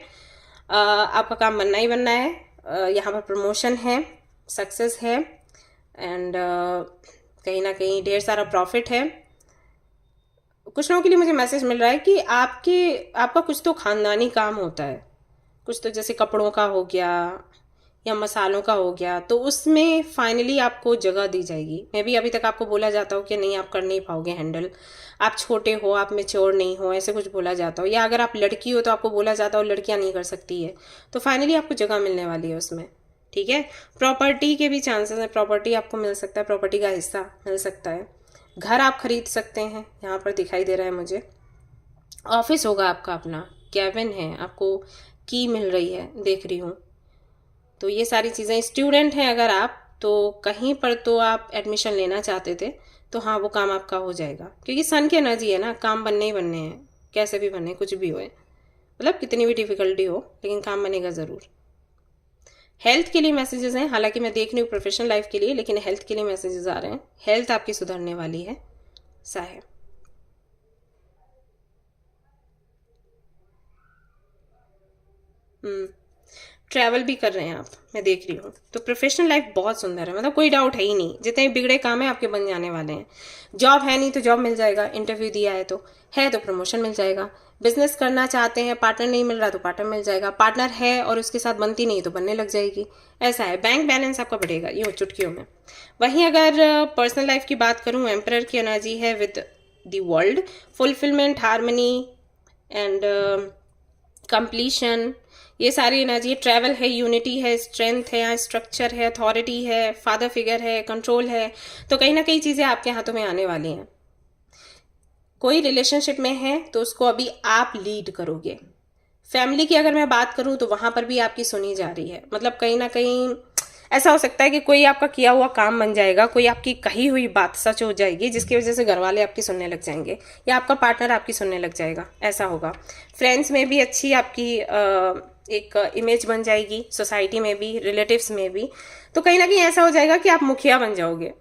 आपका काम बनना ही बनना है। यहाँ पर प्रमोशन है, सक्सेस है, एंड कहीं ना कहीं ढेर सारा प्रॉफिट है। कुछ लोगों के लिए मुझे मैसेज मिल रहा है कि आपका कुछ तो खानदानी काम होता है, कुछ तो जैसे कपड़ों का हो गया या मसालों का हो गया, तो उसमें फाइनली आपको जगह दी जाएगी। मैं भी अभी तक आपको बोला जाता हो कि नहीं, आप कर नहीं पाओगे हैंडल, आप छोटे हो, आप मैच्योर नहीं हो, ऐसे कुछ बोला जाता हो। या अगर आप लड़की हो तो आपको बोला जाता हो लड़कियां नहीं कर सकती है, तो फाइनली आपको जगह मिलने वाली है उसमें, ठीक है। प्रॉपर्टी के भी चांसेस हैं, प्रॉपर्टी आपको मिल सकता है, प्रॉपर्टी का हिस्सा मिल सकता है। घर आप खरीद सकते हैं, यहाँ पर दिखाई दे रहा है मुझे। ऑफिस होगा आपका अपना, कैबिन है, आपको की मिल रही है, देख रही हूँ। तो ये सारी चीज़ें, स्टूडेंट हैं अगर आप, तो कहीं पर तो आप एडमिशन लेना चाहते थे, तो हाँ वो काम आपका हो जाएगा, क्योंकि सन की एनर्जी है ना, काम बनने ही बनने हैं, कैसे भी बने, कुछ भी होए, मतलब कितनी भी डिफिकल्टी हो, लेकिन काम बनेगा ज़रूर। हेल्थ के लिए मैसेजेस हैं, हालांकि मैं देख रही हूँ प्रोफेशनल लाइफ के लिए, लेकिन हेल्थ के लिए मैसेजेस आ रहे हैं। हेल्थ आपकी सुधरने वाली है, सा है। ट्रैवल भी कर रहे हैं आप, मैं देख रही हूँ। तो प्रोफेशनल लाइफ बहुत सुंदर है, मतलब कोई डाउट है ही नहीं, जितने बिगड़े काम है आपके बन जाने वाले हैं। जॉब है नहीं तो जॉब मिल जाएगा, इंटरव्यू दिया है तो प्रमोशन मिल जाएगा। बिजनेस करना चाहते हैं, पार्टनर नहीं मिल रहा तो पार्टनर मिल जाएगा। पार्टनर है और उसके साथ बनती नहीं तो बनने लग जाएगी, ऐसा है। बैंक बैलेंस आपका बढ़ेगा यूँ चुटकियों में। वहीं अगर पर्सनल लाइफ की बात करूँ, एम्परर की एनर्जी है with the world, fulfilment, harmony and completion, ये सारी एनर्जी। ट्रैवल है, यूनिटी है, स्ट्रेंथ है, यहाँ स्ट्रक्चर है, अथॉरिटी है, फादर फिगर है, कंट्रोल है। तो कहीं ना कहीं चीज़ें आपके हाथों में आने वाली हैं। कोई रिलेशनशिप में है तो उसको अभी आप लीड करोगे। फैमिली की अगर मैं बात करूं तो वहां पर भी आपकी सुनी जा रही है, मतलब कहीं ना कहीं ऐसा हो सकता है कि कोई आपका किया हुआ काम बन जाएगा, कोई आपकी कही हुई बात सच हो जाएगी, जिसकी वजह से घर वाले आपकी सुनने लग जाएंगे या आपका पार्टनर आपकी सुनने लग जाएगा, ऐसा होगा। फ्रेंड्स में भी अच्छी आपकी एक इमेज बन जाएगी, सोसाइटी में भी, रिलेटिव्स में भी। तो कहीं ना कहीं ऐसा हो जाएगा कि आप मुखिया बन जाओगे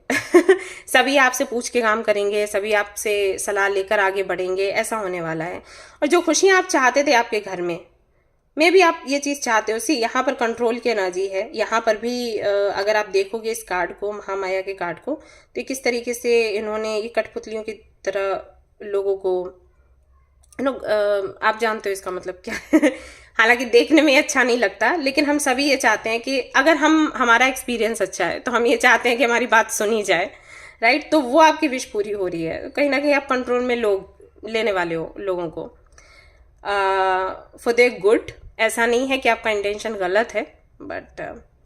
सभी आपसे पूछ के काम करेंगे, सभी आपसे सलाह लेकर आगे बढ़ेंगे, ऐसा होने वाला है। और जो खुशियां आप चाहते थे आपके घर में भी आप ये चीज़ चाहते हो। सी यहाँ पर कंट्रोल की एनर्जी है। यहाँ पर भी अगर आप देखोगे इस कार्ड को, महामाया के कार्ड को, तो किस तरीके से इन्होंने ये कठपुतलियों की तरह लोगों को आप जानते हो इसका मतलब क्या है। हालांकि देखने में अच्छा नहीं लगता, लेकिन हम सभी ये चाहते हैं कि अगर हमारा एक्सपीरियंस अच्छा है तो हम ये चाहते हैं कि हमारी बात सुनी जाए, राइट। तो वो आपकी विश पूरी हो रही है। कहीं ना कहीं आप कंट्रोल में लेने वाले हो लोगों को फॉर देयर गुड। ऐसा नहीं है कि आपका इंटेंशन गलत है, बट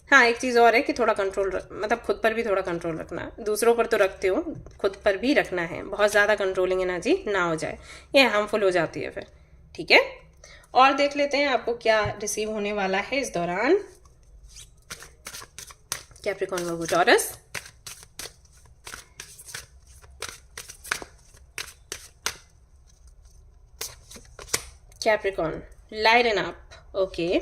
हाँ, एक चीज़ और है कि थोड़ा कंट्रोल मतलब खुद पर भी थोड़ा कंट्रोल रखना। दूसरों पर तो रखते हो, खुद पर भी रखना है। बहुत ज़्यादा कंट्रोलिंग एनर्जी ना हो जाए, ये हार्मफुल हो जाती है फिर। ठीक है, और देख लेते हैं आपको क्या रिसीव होने वाला है इस दौरान। Capricorn, Virgo, Taurus. Capricorn, lighten up. Okay,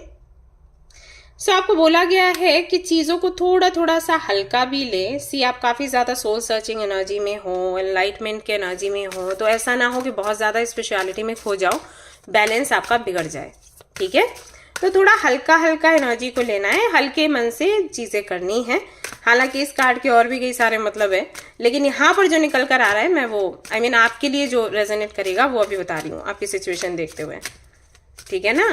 so आपको बोला गया है कि चीज़ों को थोड़ा थोड़ा सा हल्का भी ले। सी आप काफ़ी ज़्यादा सोल सर्चिंग एनर्जी में हो, एनलाइटमेंट के एनर्जी में हो, तो ऐसा ना हो कि बहुत ज़्यादा स्पिरिचुअलिटी में खो जाओ, बैलेंस आपका बिगड़ जाए। ठीक है, तो थोड़ा हल्का हल्का एनर्जी को लेना है, हल्के मन से चीज़ें करनी है। हालांकि इस कार्ड के और भी कई सारे मतलब है, लेकिन यहाँ पर जो निकल कर आ रहा है, मैं वो आपके लिए जो रेजोनेट करेगा वो अभी बता रही हूँ, आपकी सिचुएशन देखते हुए। ठीक है ना।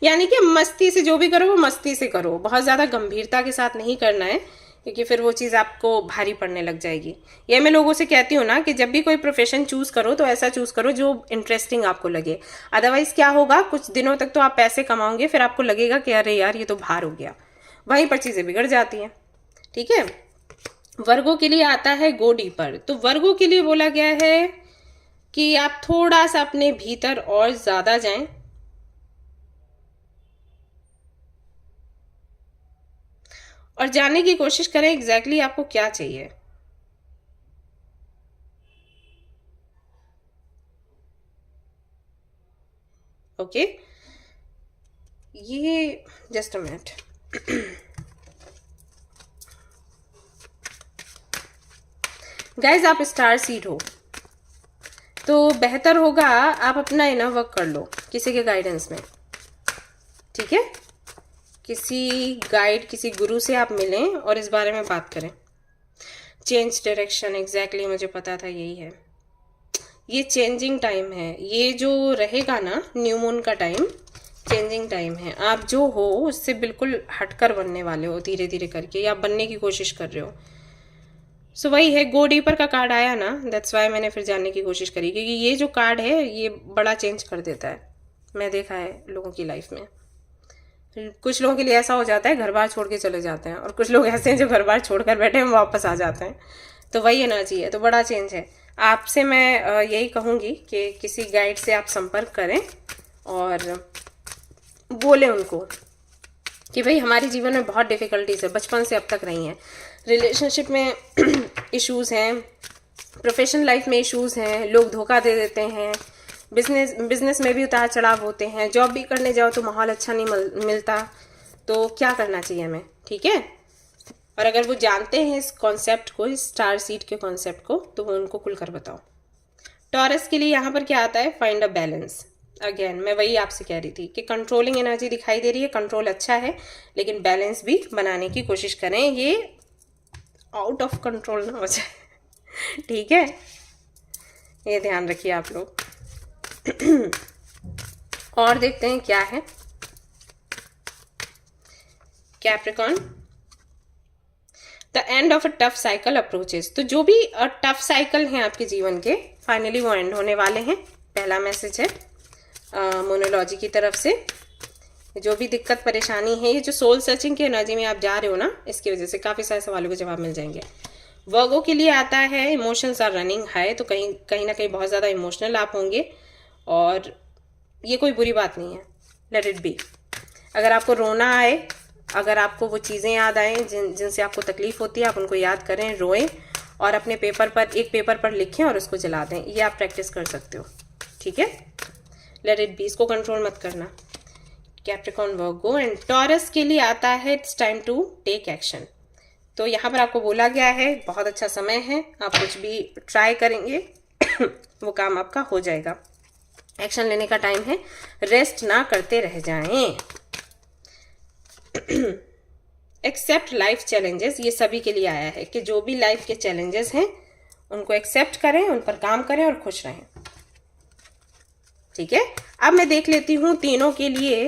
यानी कि मस्ती से जो भी करो वो मस्ती से करो, बहुत ज़्यादा गंभीरता के साथ नहीं करना है, क्योंकि फिर वो चीज़ आपको भारी पड़ने लग जाएगी। ये मैं लोगों से कहती हूँ ना कि जब भी कोई प्रोफेशन चूज़ करो तो ऐसा चूज़ करो जो इंटरेस्टिंग आपको लगे। अदरवाइज क्या होगा, कुछ दिनों तक तो आप पैसे कमाओगे, फिर आपको लगेगा कि अरे यार ये तो भार हो गया, वहीं पर चीज़ें बिगड़ जाती हैं। ठीक है, वर्गों के लिए आता है गो डीपर। तो वर्गों के लिए बोला गया है कि आप थोड़ा सा अपने भीतर और ज्यादा जाएं, और जानने की कोशिश करें एग्जैक्टली आपको क्या चाहिए। ओके, ये जस्ट अ मिनट। गाइज, आप स्टार सीड हो तो बेहतर होगा आप अपना इनर वर्क कर लो किसी के गाइडेंस में। ठीक है, किसी गाइड, किसी गुरु से आप मिलें और इस बारे में बात करें। चेंज डायरेक्शन, एग्जैक्टली मुझे पता था यही है। ये चेंजिंग टाइम है, ये जो रहेगा ना न्यू मून का टाइम, चेंजिंग टाइम है। आप जो हो उससे बिल्कुल हटकर बनने वाले हो, धीरे धीरे करके, या बनने की कोशिश कर रहे हो। सो वही है, गो डीपर का कार्ड आया ना, दैट्स वाई मैंने फिर जानने की कोशिश करी, क्योंकि ये जो कार्ड है ये बड़ा चेंज कर देता है। मैं देखा है लोगों की लाइफ में, कुछ लोगों के लिए ऐसा हो जाता है घर बार छोड़ के चले जाते हैं, और कुछ लोग ऐसे हैं जो घर बार छोड़ कर बैठे हैं वापस आ जाते हैं। तो वही एनर्जी है, तो बड़ा चेंज है। आपसे मैं यही कहूँगी कि किसी गाइड से आप संपर्क करें और बोले उनको कि भाई हमारे जीवन में बहुत डिफ़िकल्टीज है, बचपन से अब तक रही हैं, रिलेशनशिप में इश्यूज़ हैं, प्रोफेशनल लाइफ में इश्यूज़ हैं, लोग धोखा दे देते हैं, बिजनेस में भी उतार चढ़ाव होते हैं, जॉब भी करने जाओ तो माहौल अच्छा नहीं मिलता, तो क्या करना चाहिए हमें। ठीक है, और अगर वो जानते हैं इस कॉन्सेप्ट को, इस स्टार सीड के कॉन्सेप्ट को, तो वो उनको खुलकर बताओ। टॉरस के लिए यहाँ पर क्या आता है, फाइंड अ बैलेंस। अगेन मैं वही आपसे कह रही थी कि कंट्रोलिंग एनर्जी दिखाई दे रही है, कंट्रोल अच्छा है, लेकिन बैलेंस भी बनाने की कोशिश करें, ये आउट ऑफ कंट्रोल ना हो जाए। ठीक है, ये ध्यान रखिए आप लोग। और देखते हैं क्या है। Capricorn, the end of a tough cycle approaches. तो जो भी टफ साइकिल हैं आपके जीवन के, फाइनली वो एंड होने वाले हैं। पहला मैसेज है मोनोलॉजी की तरफ से। जो भी दिक्कत परेशानी है, ये जो सोल सर्चिंग की एनर्जी में आप जा रहे हो ना, इसकी वजह से काफ़ी सारे सवालों के जवाब मिल जाएंगे। वर्गो के लिए आता है इमोशंस आर रनिंग हाई। तो कहीं ना कहीं बहुत ज़्यादा इमोशनल आप होंगे, और ये कोई बुरी बात नहीं है, लेट इट बी। अगर आपको रोना आए, अगर आपको वो चीज़ें याद आएँ जिनसे आपको तकलीफ होती है, आप उनको याद करें, रोएं, और अपने एक पेपर पर लिखें और उसको जला दें। ये आप प्रैक्टिस कर सकते हो। ठीक है, लेट इट बी, इसको कंट्रोल मत करना। कैप्रिकॉर्न, वर्गो एंड टॉरस के लिए आता है it's time to take action. तो यहाँ पर आपको बोला गया है बहुत अच्छा समय है, आप कुछ भी ट्राई करेंगे वो काम आपका हो जाएगा। एक्शन लेने का टाइम है, रेस्ट ना करते रह जाएं। एक्सेप्ट लाइफ चैलेंजेस, ये सभी के लिए आया है कि जो भी लाइफ के चैलेंजेस हैं उनको एक्सेप्ट करें, उन पर काम करें और खुश रहें। ठीक है, अब मैं देख लेती हूँ तीनों के लिए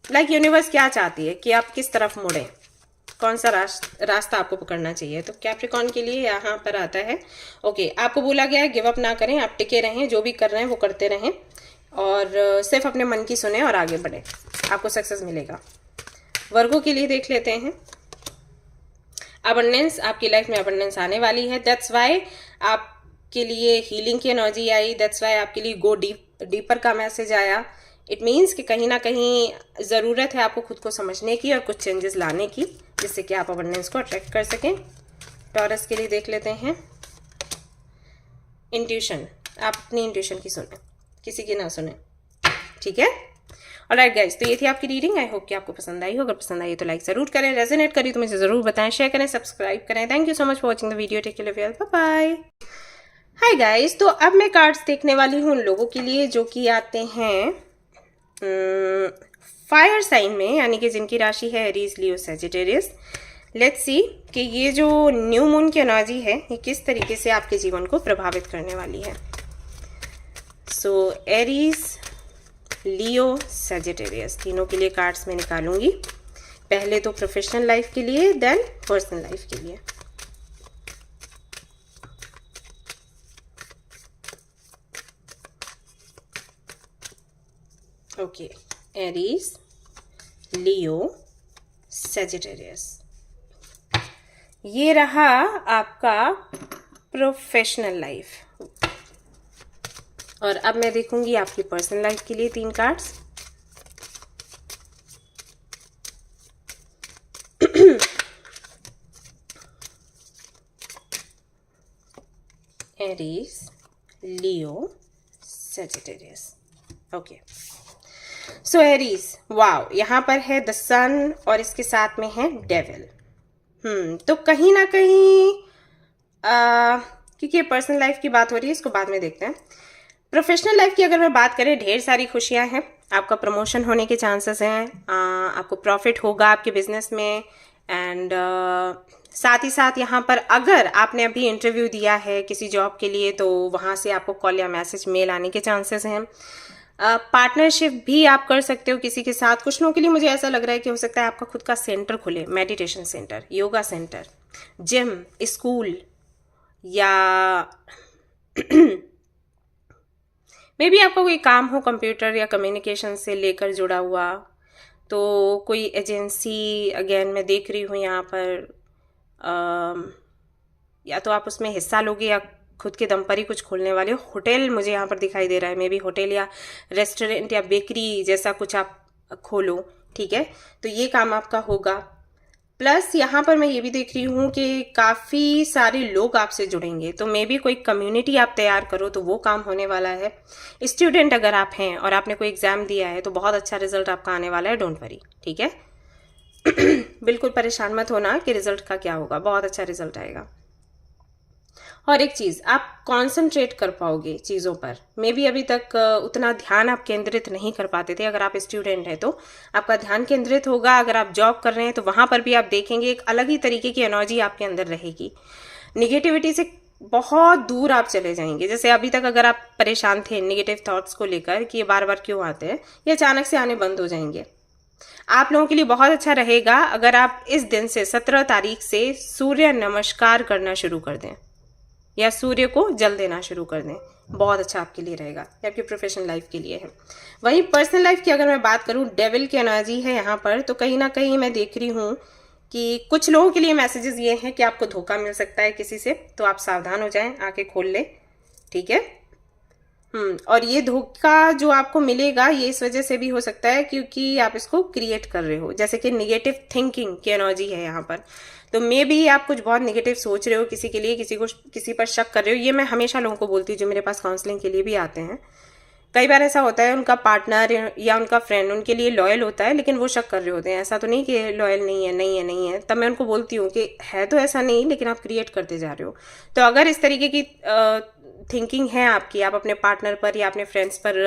लाइक यूनिवर्स क्या चाहती है कि आप किस तरफ मुड़ें, कौन सा रास्ता आपको पकड़ना चाहिए। तो कैप्रिकॉर्न के लिए यहाँ पर आता है ओके, आपको बोला गया है गिव अप ना करें, आप टिके रहें, जो भी कर रहे हैं वो करते रहें और सिर्फ अपने मन की सुने और आगे बढ़े, आपको सक्सेस मिलेगा। वर्गों के लिए देख लेते हैं। अबंडेंस, आपकी लाइफ में अबंडेंस आने वाली है, दैट्स वाई आपके लिए हीलिंग की एनर्जी आई, दैट्स वाई आपके लिए गो डीपर का मैसेज आया। इट मीन्स कि कहीं ना कहीं ज़रूरत है आपको खुद को समझने की और कुछ चेंजेस लाने की, जिससे कि आप अबंडेंस को अट्रैक्ट कर सकें। टॉरस के लिए देख लेते हैं इंट्यूशन, आप अपनी इंट्यूशन की सुने, किसी की ना सुने। ठीक है, ऑलराइट गाइस, तो ये थी आपकी रीडिंग। आई होप कि आपको पसंद आई हो, अगर पसंद आई तो लाइक जरूर करें, रेजोनेट करी तो मुझे ज़रूर बताएं, शेयर करें, सब्सक्राइब करें। Thank you so much for watching the video, take care, bye bye. Hi guys, तो अब मैं कार्ड्स देखने वाली हूँ उन लोगों के लिए जो कि आते हैं फायर साइन में, यानी कि जिनकी राशि है Aries, Leo, Sagittarius. Let's see कि ये जो न्यू मून की एनर्जी है ये किस तरीके से आपके जीवन को प्रभावित करने वाली है। सो एरीज, लियो, सैजिटेरियस, तीनों के लिए कार्ड्स मैं निकालूंगी। पहले तो प्रोफेशनल लाइफ के लिए, देन पर्सनल लाइफ के लिए। ओके, एरीज, लियो, सैजिटेरियस, ये रहा आपका प्रोफेशनल लाइफ। और अब मैं देखूंगी आपकी पर्सनल लाइफ के लिए 3 cards. Aries, Leo, Sagittarius. Okay, so Aries, wow, यहाँ पर है द सन और इसके साथ में है डेविल। तो कहीं ना कहीं क्योंकि पर्सनल लाइफ की बात हो रही है, इसको बाद में देखते हैं। प्रोफेशनल लाइफ की अगर मैं बात करें, ढेर सारी खुशियां हैं, आपका प्रमोशन होने के चांसेस हैं, आपको प्रॉफिट होगा आपके बिजनेस में। एंड साथ ही साथ यहाँ पर अगर आपने अभी इंटरव्यू दिया है किसी जॉब के लिए तो वहाँ से आपको कॉल या मैसेज मेल आने के चांसेस हैं। पार्टनरशिप भी आप कर सकते हो किसी के साथ। कुछ लोगों के लिए मुझे ऐसा लग रहा है कि हो सकता है आपका खुद का सेंटर खुले, meditation centre, yoga centre, gym, school, या मे बी आपका कोई काम हो कंप्यूटर या कम्युनिकेशन से लेकर जुड़ा हुआ, तो कोई एजेंसी अगेन मैं देख रही हूँ यहाँ पर, या तो आप उसमें हिस्सा लोगे या खुद के दम पर ही कुछ खोलने वाले हो। होटल मुझे यहाँ पर दिखाई दे रहा है, मे बी होटल या रेस्टोरेंट या बेकरी जैसा कुछ आप खोलो। ठीक है, तो ये काम आपका होगा। प्लस यहाँ पर मैं ये भी देख रही हूँ कि काफ़ी सारे लोग आपसे जुड़ेंगे, तो मे बी कोई कम्युनिटी आप तैयार करो तो वो काम होने वाला है। स्टूडेंट अगर आप हैं और आपने कोई एग्ज़ाम दिया है तो बहुत अच्छा रिजल्ट आपका आने वाला है, डोंट वरी। ठीक है बिल्कुल परेशान मत होना कि रिजल्ट का क्या होगा, बहुत अच्छा रिजल्ट आएगा। और एक चीज़, आप कॉन्सेंट्रेट कर पाओगे चीज़ों पर। मे बी अभी तक उतना ध्यान आप केंद्रित नहीं कर पाते थे। अगर आप स्टूडेंट हैं तो आपका ध्यान केंद्रित होगा, अगर आप जॉब कर रहे हैं तो वहाँ पर भी आप देखेंगे एक अलग ही तरीके की एनर्जी आपके अंदर रहेगी। निगेटिविटी से बहुत दूर आप चले जाएंगे। जैसे अभी तक अगर आप परेशान थे नेगेटिव थॉट्स को लेकर कि ये बार बार क्यों आते हैं, ये अचानक से आने बंद हो जाएंगे। आप लोगों के लिए बहुत अच्छा रहेगा अगर आप इस दिन से 17 तारीख से सूर्य नमस्कार करना शुरू कर दें या सूर्य को जल देना शुरू कर दें, बहुत अच्छा आपके लिए रहेगा। ये आपकी प्रोफेशनल लाइफ के लिए है। वहीं पर्सनल लाइफ की अगर मैं बात करूं, डेविल की एनर्जी है यहाँ पर, तो कहीं ना कहीं मैं देख रही हूँ कि कुछ लोगों के लिए मैसेजेस ये हैं कि आपको धोखा मिल सकता है किसी से, तो आप सावधान हो जाएं, आके खोल लें। ठीक है, और ये धोखा जो आपको मिलेगा ये इस वजह से भी हो सकता है क्योंकि आप इसको क्रिएट कर रहे हो, जैसे कि निगेटिव थिंकिंग की एनर्जी है यहाँ पर। तो मे भी आप कुछ बहुत नेगेटिव सोच रहे हो किसी के लिए, किसी पर शक कर रहे हो। ये मैं हमेशा लोगों को बोलती हूँ जो मेरे पास काउंसलिंग के लिए भी आते हैं कई बार ऐसा होता है उनका पार्टनर या उनका फ्रेंड उनके लिए लॉयल होता है, लेकिन वो शक कर रहे होते हैं, ऐसा तो नहीं कि लॉयल नहीं है, नहीं है, नहीं है। तब मैं उनको बोलती हूँ कि है तो ऐसा नहीं, लेकिन आप क्रिएट करते जा रहे हो। तो अगर इस तरीके की थिंकिंग है आपकी, आप अपने पार्टनर पर या अपने फ्रेंड्स पर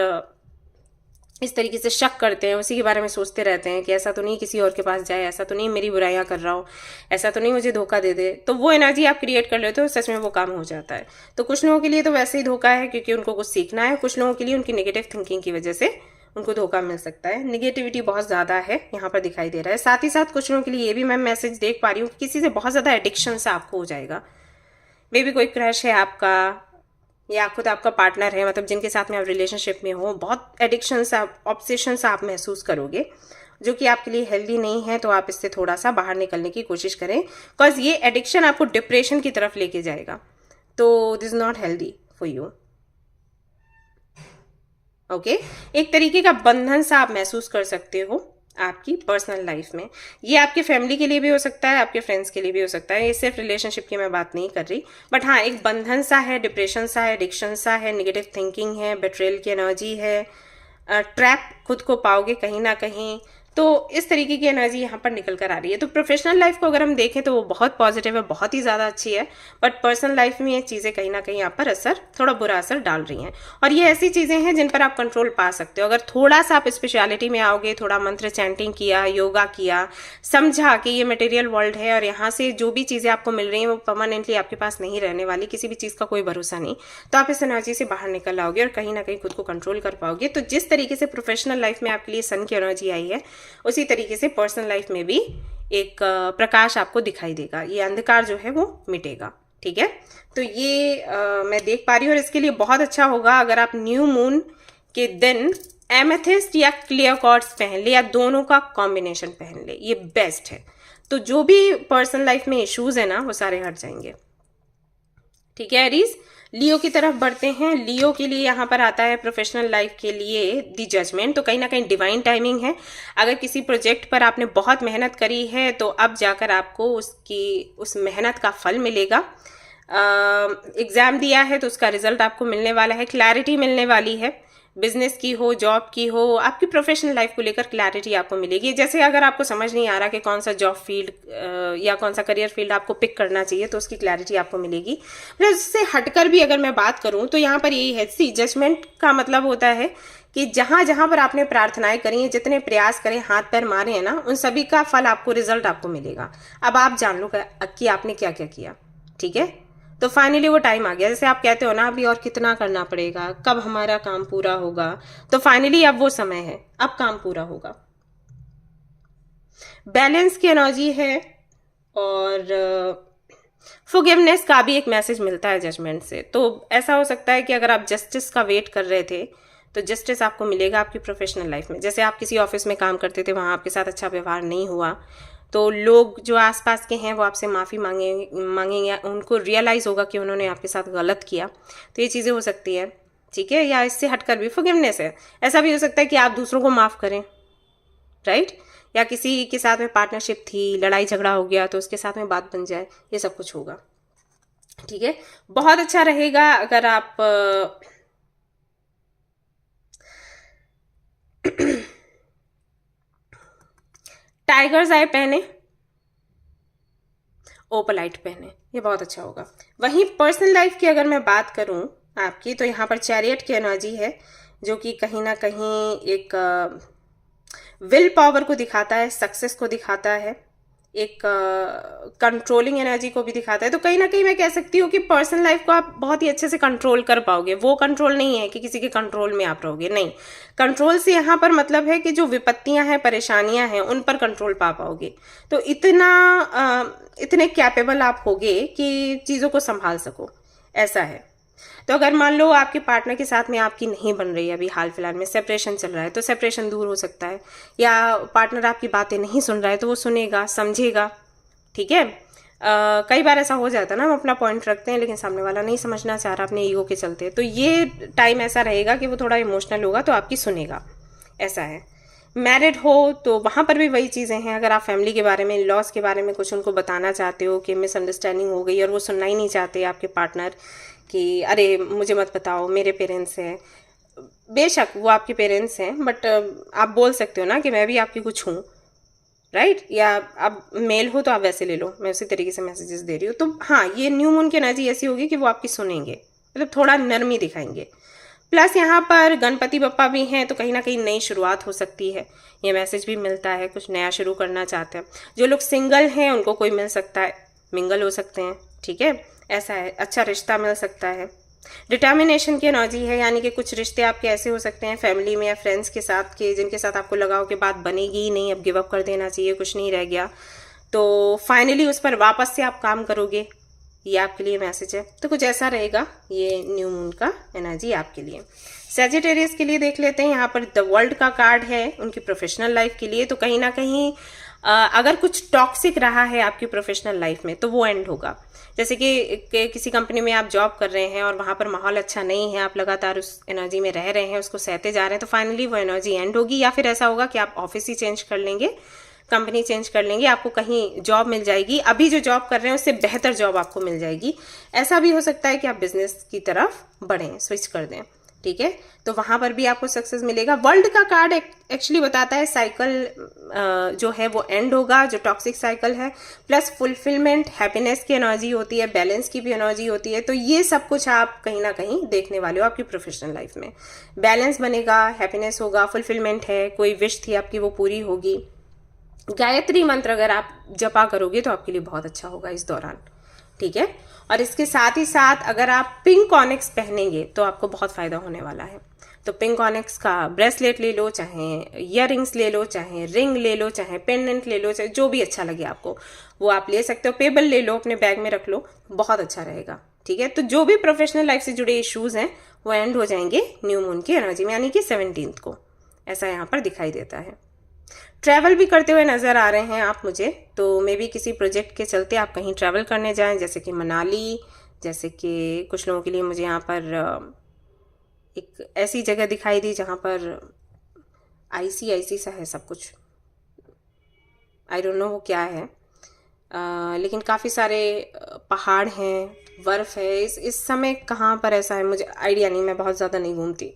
इस तरीके से शक करते हैं, उसी के बारे में सोचते रहते हैं कि ऐसा तो नहीं किसी और के पास जाए, ऐसा तो नहीं मेरी बुराइयां कर रहा हो, ऐसा तो नहीं मुझे धोखा दे दे, तो वो एनर्जी आप क्रिएट कर लेते हो, सच में वो काम हो जाता है। तो कुछ लोगों के लिए तो वैसे ही धोखा है क्योंकि उनको कुछ सीखना है, कुछ लोगों के लिए उनकी नेगेटिव थिंकिंग की वजह से उनको धोखा मिल सकता है। निगेटिविटी बहुत ज़्यादा है यहाँ पर दिखाई दे रहा है। साथ ही साथ कुछ लोगों के लिए ये भी मैं मैसेज देख पा रही हूँ कि किसी से बहुत ज़्यादा एडिक्शन से आपको हो जाएगा। मे बी कोई क्रश है आपका या खुद आपका पार्टनर है, मतलब जिनके साथ में आप रिलेशनशिप में हो, बहुत एडिक्शन सा, ऑब्सेशन सा आप महसूस करोगे, जो कि आपके लिए हेल्दी नहीं है। तो आप इससे थोड़ा सा बाहर निकलने की कोशिश करें, बिकॉज ये एडिक्शन आपको डिप्रेशन की तरफ लेके जाएगा। तो this is not healthy for you. Okay, एक तरीके का बंधन सा आप महसूस कर सकते हो आपकी पर्सनल लाइफ में। ये आपके फैमिली के लिए भी हो सकता है, आपके फ्रेंड्स के लिए भी हो सकता है, ये सिर्फ रिलेशनशिप की मैं बात नहीं कर रही, बट हाँ, एक बंधन सा है, डिप्रेशन सा है, एडिक्शन सा है, नेगेटिव थिंकिंग है, बेट्रेयल की एनर्जी है, ट्रैप खुद को पाओगे कहीं ना कहीं। तो इस तरीके की एनर्जी यहाँ पर निकल कर आ रही है। तो प्रोफेशनल लाइफ को अगर हम देखें तो वो बहुत पॉजिटिव है, बहुत ही ज़्यादा अच्छी है, बट पर्सनल लाइफ में ये चीज़ें कहीं ना कहीं आप पर थोड़ा बुरा असर डाल रही हैं। और ये ऐसी चीज़ें हैं जिन पर आप कंट्रोल पा सकते हो अगर थोड़ा सा आप स्पेशलिटी में आओगे, थोड़ा मंत्र चैंटिंग किया, योगा किया, समझा कि ये मटेरियल वर्ल्ड है और यहाँ से जो भी चीज़ें आपको मिल रही हैं वो परमानेंटली आपके पास नहीं रहने वाली, किसी भी चीज़ का कोई भरोसा नहीं। तो आप इस एनर्जी से बाहर निकल आओगे और कहीं ना कहीं खुद को कंट्रोल कर पाओगे। तो जिस तरीके से प्रोफेशनल लाइफ में आपके लिए सन की एनर्जी आई है, उसी तरीके से पर्सनल लाइफ में भी एक प्रकाश आपको दिखाई देगा, ये अंधकार जो है वो मिटेगा। ठीक है, तो ये मैं देख पा रही हूँ। और इसके लिए बहुत अच्छा होगा अगर आप न्यू मून के दिन एमेथिस्ट या क्लियर क्वार्ट्ज पहन ले, या दोनों का कॉम्बिनेशन पहन ले, ये बेस्ट है। तो जो भी पर्सनल लाइफ में इश्यूज है ना, वो सारे हट जाएंगे। ठीक है एरीज, लियो की तरफ बढ़ते हैं। लियो के लिए यहाँ पर आता है प्रोफेशनल लाइफ के लिए दी जजमेंट। तो कहीं ना कहीं डिवाइन टाइमिंग है। अगर किसी प्रोजेक्ट पर आपने बहुत मेहनत करी है तो अब जाकर आपको उस मेहनत का फल मिलेगा। एग्जाम दिया है तो उसका रिजल्ट आपको मिलने वाला है, क्लैरिटी मिलने वाली है। बिजनेस की हो, जॉब की हो, आपकी प्रोफेशनल लाइफ को लेकर क्लैरिटी आपको मिलेगी। जैसे अगर आपको समझ नहीं आ रहा कि कौन सा जॉब फील्ड या कौन सा करियर फील्ड आपको पिक करना चाहिए, तो उसकी क्लैरिटी आपको मिलेगी। प्लस उससे हटकर भी अगर मैं बात करूं तो यहाँ पर यही है, सी जजमेंट का मतलब होता है कि जहां जहां पर आपने प्रार्थनाएं करी हैं, जितने प्रयास करें, हाथ पैर मारे हैं ना, उन सभी का फल आपको, रिजल्ट आपको मिलेगा। अब आप जान लो कि आपने क्या क्या किया। ठीक है, तो फाइनली वो टाइम आ गया। जैसे आप कहते हो ना, अभी और कितना करना पड़ेगा, कब हमारा काम पूरा होगा, तो फाइनली अब वो समय है, अब काम पूरा होगा। बैलेंस की एनर्जी है और फॉरगिवनेस का भी एक मैसेज मिलता है जजमेंट से। तो ऐसा हो सकता है कि अगर आप जस्टिस का वेट कर रहे थे तो जस्टिस आपको मिलेगा आपकी प्रोफेशनल लाइफ में। जैसे आप किसी ऑफिस में काम करते थे, वहाँ आपके साथ अच्छा व्यवहार नहीं हुआ, तो लोग जो आसपास के हैं वो आपसे माफ़ी मांगेंगे, उनको रियलाइज़ होगा कि उन्होंने आपके साथ गलत किया। तो ये चीज़ें हो सकती है। ठीक है, या इससे हटकर भी फॉरगिवनेस है। ऐसा भी हो सकता है कि आप दूसरों को माफ़ करें, राइट, या किसी के साथ में पार्टनरशिप थी, लड़ाई झगड़ा हो गया तो उसके साथ में बात बन जाए, ये सब कुछ होगा। ठीक है, बहुत अच्छा रहेगा अगर आप टाइगर्स आई पहने, ओपलाइट पहने, ये बहुत अच्छा होगा। वहीं पर्सनल लाइफ की अगर मैं बात करूं आपकी, तो यहाँ पर चैरियट की एनर्जी है, जो कि कहीं ना कहीं एक विल पावर को दिखाता है, सक्सेस को दिखाता है, एक कंट्रोलिंग एनर्जी को भी दिखाता है। तो कहीं ना कहीं मैं कह सकती हूँ कि पर्सनल लाइफ को आप बहुत ही अच्छे से कंट्रोल कर पाओगे। वो कंट्रोल नहीं है कि किसी के कंट्रोल में आप रहोगे, नहीं। कंट्रोल से यहाँ पर मतलब है कि जो विपत्तियां हैं, परेशानियां हैं, उन पर कंट्रोल पा पाओगे। तो इतने कैपेबल आप होगे कि चीज़ों को संभाल सको, ऐसा है। तो अगर मान लो आपके पार्टनर के साथ में आपकी नहीं बन रही है, अभी हाल फिलहाल में सेपरेशन चल रहा है, तो सेपरेशन दूर हो सकता है। या पार्टनर आपकी बातें नहीं सुन रहा है तो वो सुनेगा, समझेगा। ठीक है, कई बार ऐसा हो जाता है ना, हम अपना पॉइंट रखते हैं लेकिन सामने वाला नहीं समझना चाह रहा अपने ईगो के चलते, तो ये टाइम ऐसा रहेगा कि वो थोड़ा इमोशनल होगा तो आपकी सुनेगा, ऐसा है। मैरिड हो तो वहाँ पर भी वही चीज़ें हैं। अगर आप फैमिली के बारे में, लॉस के बारे में कुछ उनको बताना चाहते हो कि मिसअंडरस्टैंडिंग हो गई और वो सुनना ही नहीं चाहते आपके पार्टनर कि अरे मुझे मत बताओ, मेरे पेरेंट्स हैं, बेशक वो आपके पेरेंट्स हैं, बट आप बोल सकते हो ना कि मैं भी आपकी कुछ हूँ, राइट? या आप मेल हो तो आप वैसे ले लो, मैं उसी तरीके से मैसेजेस दे रही हूँ। तो हाँ, ये न्यू मून की एनर्जी ऐसी होगी कि वो आपकी सुनेंगे, मतलब थोड़ा नरमी दिखाएंगे। प्लस यहाँ पर गणपति बप्पा भी हैं, तो कहीं ना कहीं नई शुरुआत हो सकती है, ये मैसेज भी मिलता है। कुछ नया शुरू करना चाहते हैं। जो लोग सिंगल हैं उनको कोई मिल सकता है, मिंगल हो सकते हैं, ठीक है, ऐसा है। अच्छा रिश्ता मिल सकता है। डिटर्मिनेशन की एनर्जी है, यानी कि कुछ रिश्ते आपके ऐसे हो सकते हैं फैमिली में या फ्रेंड्स के साथ के, जिनके साथ आपको लगा हो कि बात बनेगी ही नहीं, अब गिव अप कर देना चाहिए, कुछ नहीं रह गया, तो फाइनली उस पर वापस से आप काम करोगे, ये आपके लिए मैसेज है। तो कुछ ऐसा रहेगा ये न्यू मून का एनर्जी आपके लिए। सैजिटेरियस के लिए देख लेते हैं। यहाँ पर द वर्ल्ड का कार्ड है उनकी प्रोफेशनल लाइफ के लिए। तो कहीं ना कहीं अगर कुछ टॉक्सिक रहा है आपकी प्रोफेशनल लाइफ में तो वो एंड होगा। जैसे कि किसी कंपनी में आप जॉब कर रहे हैं और वहाँ पर माहौल अच्छा नहीं है, आप लगातार उस एनर्जी में रह रहे हैं, उसको सहते जा रहे हैं, तो फाइनली वो एनर्जी एंड होगी। या फिर ऐसा होगा कि आप ऑफिस ही चेंज कर लेंगे, कंपनी चेंज कर लेंगे, आपको कहीं जॉब मिल जाएगी, अभी जो जॉब कर रहे हैं उससे बेहतर जॉब आपको मिल जाएगी। ऐसा भी हो सकता है कि आप बिजनेस की तरफ बढ़ें, स्विच कर दें, ठीक है, तो वहाँ पर भी आपको सक्सेस मिलेगा। वर्ल्ड का कार्ड एक्चुअली बताता है साइकिल जो है वो एंड होगा, जो टॉक्सिक साइकिल है, प्लस फुलफिलमेंट, हैप्पीनेस की एनर्जी होती है, बैलेंस की भी एनर्जी होती है। तो ये सब कुछ आप कहीं ना कहीं देखने वाले हो आपकी प्रोफेशनल लाइफ में। बैलेंस बनेगा, हैप्पीनेस होगा, फुलफिलमेंट है, कोई विश थी आपकी वो पूरी होगी। गायत्री मंत्र अगर आप जपा करोगे तो आपके लिए बहुत अच्छा होगा इस दौरान, ठीक है। और इसके साथ ही साथ अगर आप पिंक ऑनिक्स पहनेंगे तो आपको बहुत फ़ायदा होने वाला है। तो पिंक ऑनिक्स का ब्रेसलेट ले लो, चाहे ईयर रिंग्स ले लो, चाहे रिंग ले लो, चाहे पेंडेंट ले लो, चाहे जो भी अच्छा लगे आपको वो आप ले सकते हो। पेबल ले लो, अपने बैग में रख लो, बहुत अच्छा रहेगा, ठीक है। तो जो भी प्रोफेशनल लाइफ से जुड़े इश्यूज़ हैं वो एंड हो जाएंगे न्यू मून की एनर्जी में, यानी कि 17 को, ऐसा यहाँ पर दिखाई देता है। ट्रैवल भी करते हुए नज़र आ रहे हैं आप मुझे, तो मे बी किसी प्रोजेक्ट के चलते आप कहीं ट्रैवल करने जाएं, जैसे कि मनाली, जैसे कि कुछ लोगों के लिए मुझे यहाँ पर एक ऐसी जगह दिखाई दी जहाँ पर आईसी सा है सब कुछ, आई डोंट नो वो क्या है, लेकिन काफ़ी सारे पहाड़ हैं, बर्फ़ है। इस समय कहाँ पर ऐसा है मुझे आइडिया नहीं, मैं बहुत ज़्यादा नहीं घूमती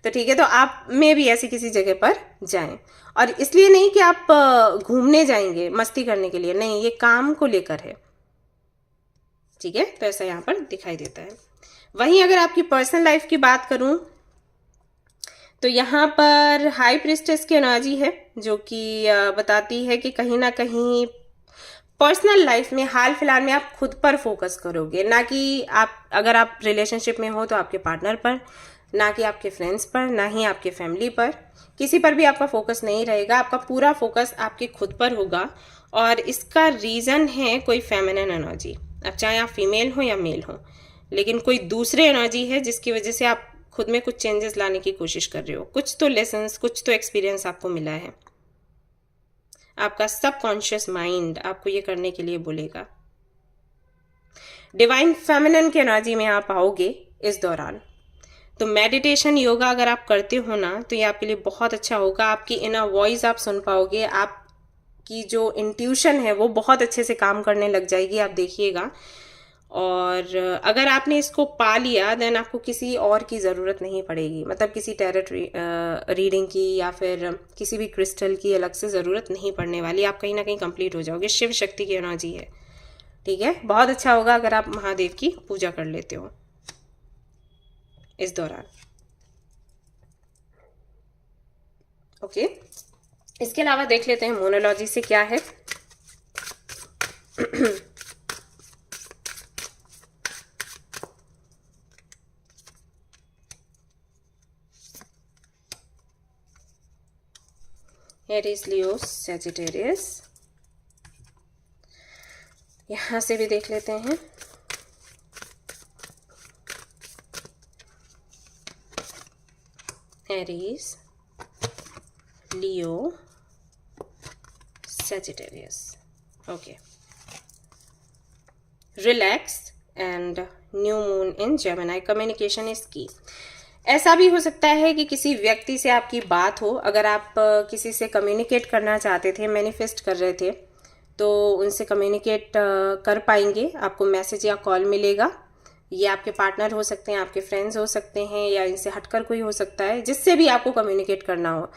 तो ठीक है, तो आप में भी ऐसी किसी जगह पर जाएं। और इसलिए नहीं कि आप घूमने जाएंगे मस्ती करने के लिए, नहीं, ये काम को लेकर है, ठीक है। तो ऐसा यहाँ पर दिखाई देता है। वहीं अगर आपकी पर्सनल लाइफ की बात करूं तो यहाँ पर हाई प्रिस्टेस की एनर्जी है, जो कि बताती है कि कहीं ना कहीं पर्सनल लाइफ में हाल फिलहाल में आप खुद पर फोकस करोगे, ना कि आप अगर आप रिलेशनशिप में हो तो आपके पार्टनर पर, ना कि आपके फ्रेंड्स पर, ना ही आपके फैमिली पर, किसी पर भी आपका फोकस नहीं रहेगा। आपका पूरा फोकस आपके खुद पर होगा। और इसका रीज़न है कोई फेमिनिन एनर्जी, अब चाहे आप फीमेल हो या मेल हो, लेकिन कोई दूसरे एनर्जी है जिसकी वजह से आप खुद में कुछ चेंजेस लाने की कोशिश कर रहे हो। कुछ तो लेसन्स, कुछ तो एक्सपीरियंस आपको मिला है, आपका सबकॉन्शियस माइंड आपको ये करने के लिए बोलेगा। डिवाइन फेमिनिन की एनर्जी में आप आओगे इस दौरान। तो मेडिटेशन, योगा अगर आप करते हो ना तो ये आपके लिए बहुत अच्छा होगा। आपकी इनर वॉइस आप सुन पाओगे, आपकी जो इंट्यूशन है वो बहुत अच्छे से काम करने लग जाएगी, आप देखिएगा। और अगर आपने इसको पा लिया देन आपको किसी और की ज़रूरत नहीं पड़ेगी, मतलब किसी टैरोट रीडिंग की या फिर किसी भी क्रिस्टल की अलग से ज़रूरत नहीं पड़ने वाली। आप कहीं ना कहीं कंप्लीट हो जाओगे। शिव शक्ति की एनर्जी है, ठीक है। बहुत अच्छा होगा अगर आप महादेव की पूजा कर लेते हो इस दौरान, ओके। इसके अलावा देख लेते हैं मोनोलॉजी से क्या है। एरीज, लियो, सैजिटेरियस, यहां से भी देख लेते हैं। Aries, Leo, Sagittarius, okay. Relax and new moon in Gemini, communication is की। ऐसा भी हो सकता है कि किसी व्यक्ति से आपकी बात हो, अगर आप किसी से कम्युनिकेट करना चाहते थे, मैनिफेस्ट कर रहे थे, तो उनसे कम्युनिकेट कर पाएंगे, आपको मैसेज या कॉल मिलेगा। ये आपके पार्टनर हो सकते हैं, आपके फ्रेंड्स हो सकते हैं, या इनसे हटकर कोई हो सकता है जिससे भी आपको कम्युनिकेट करना हो।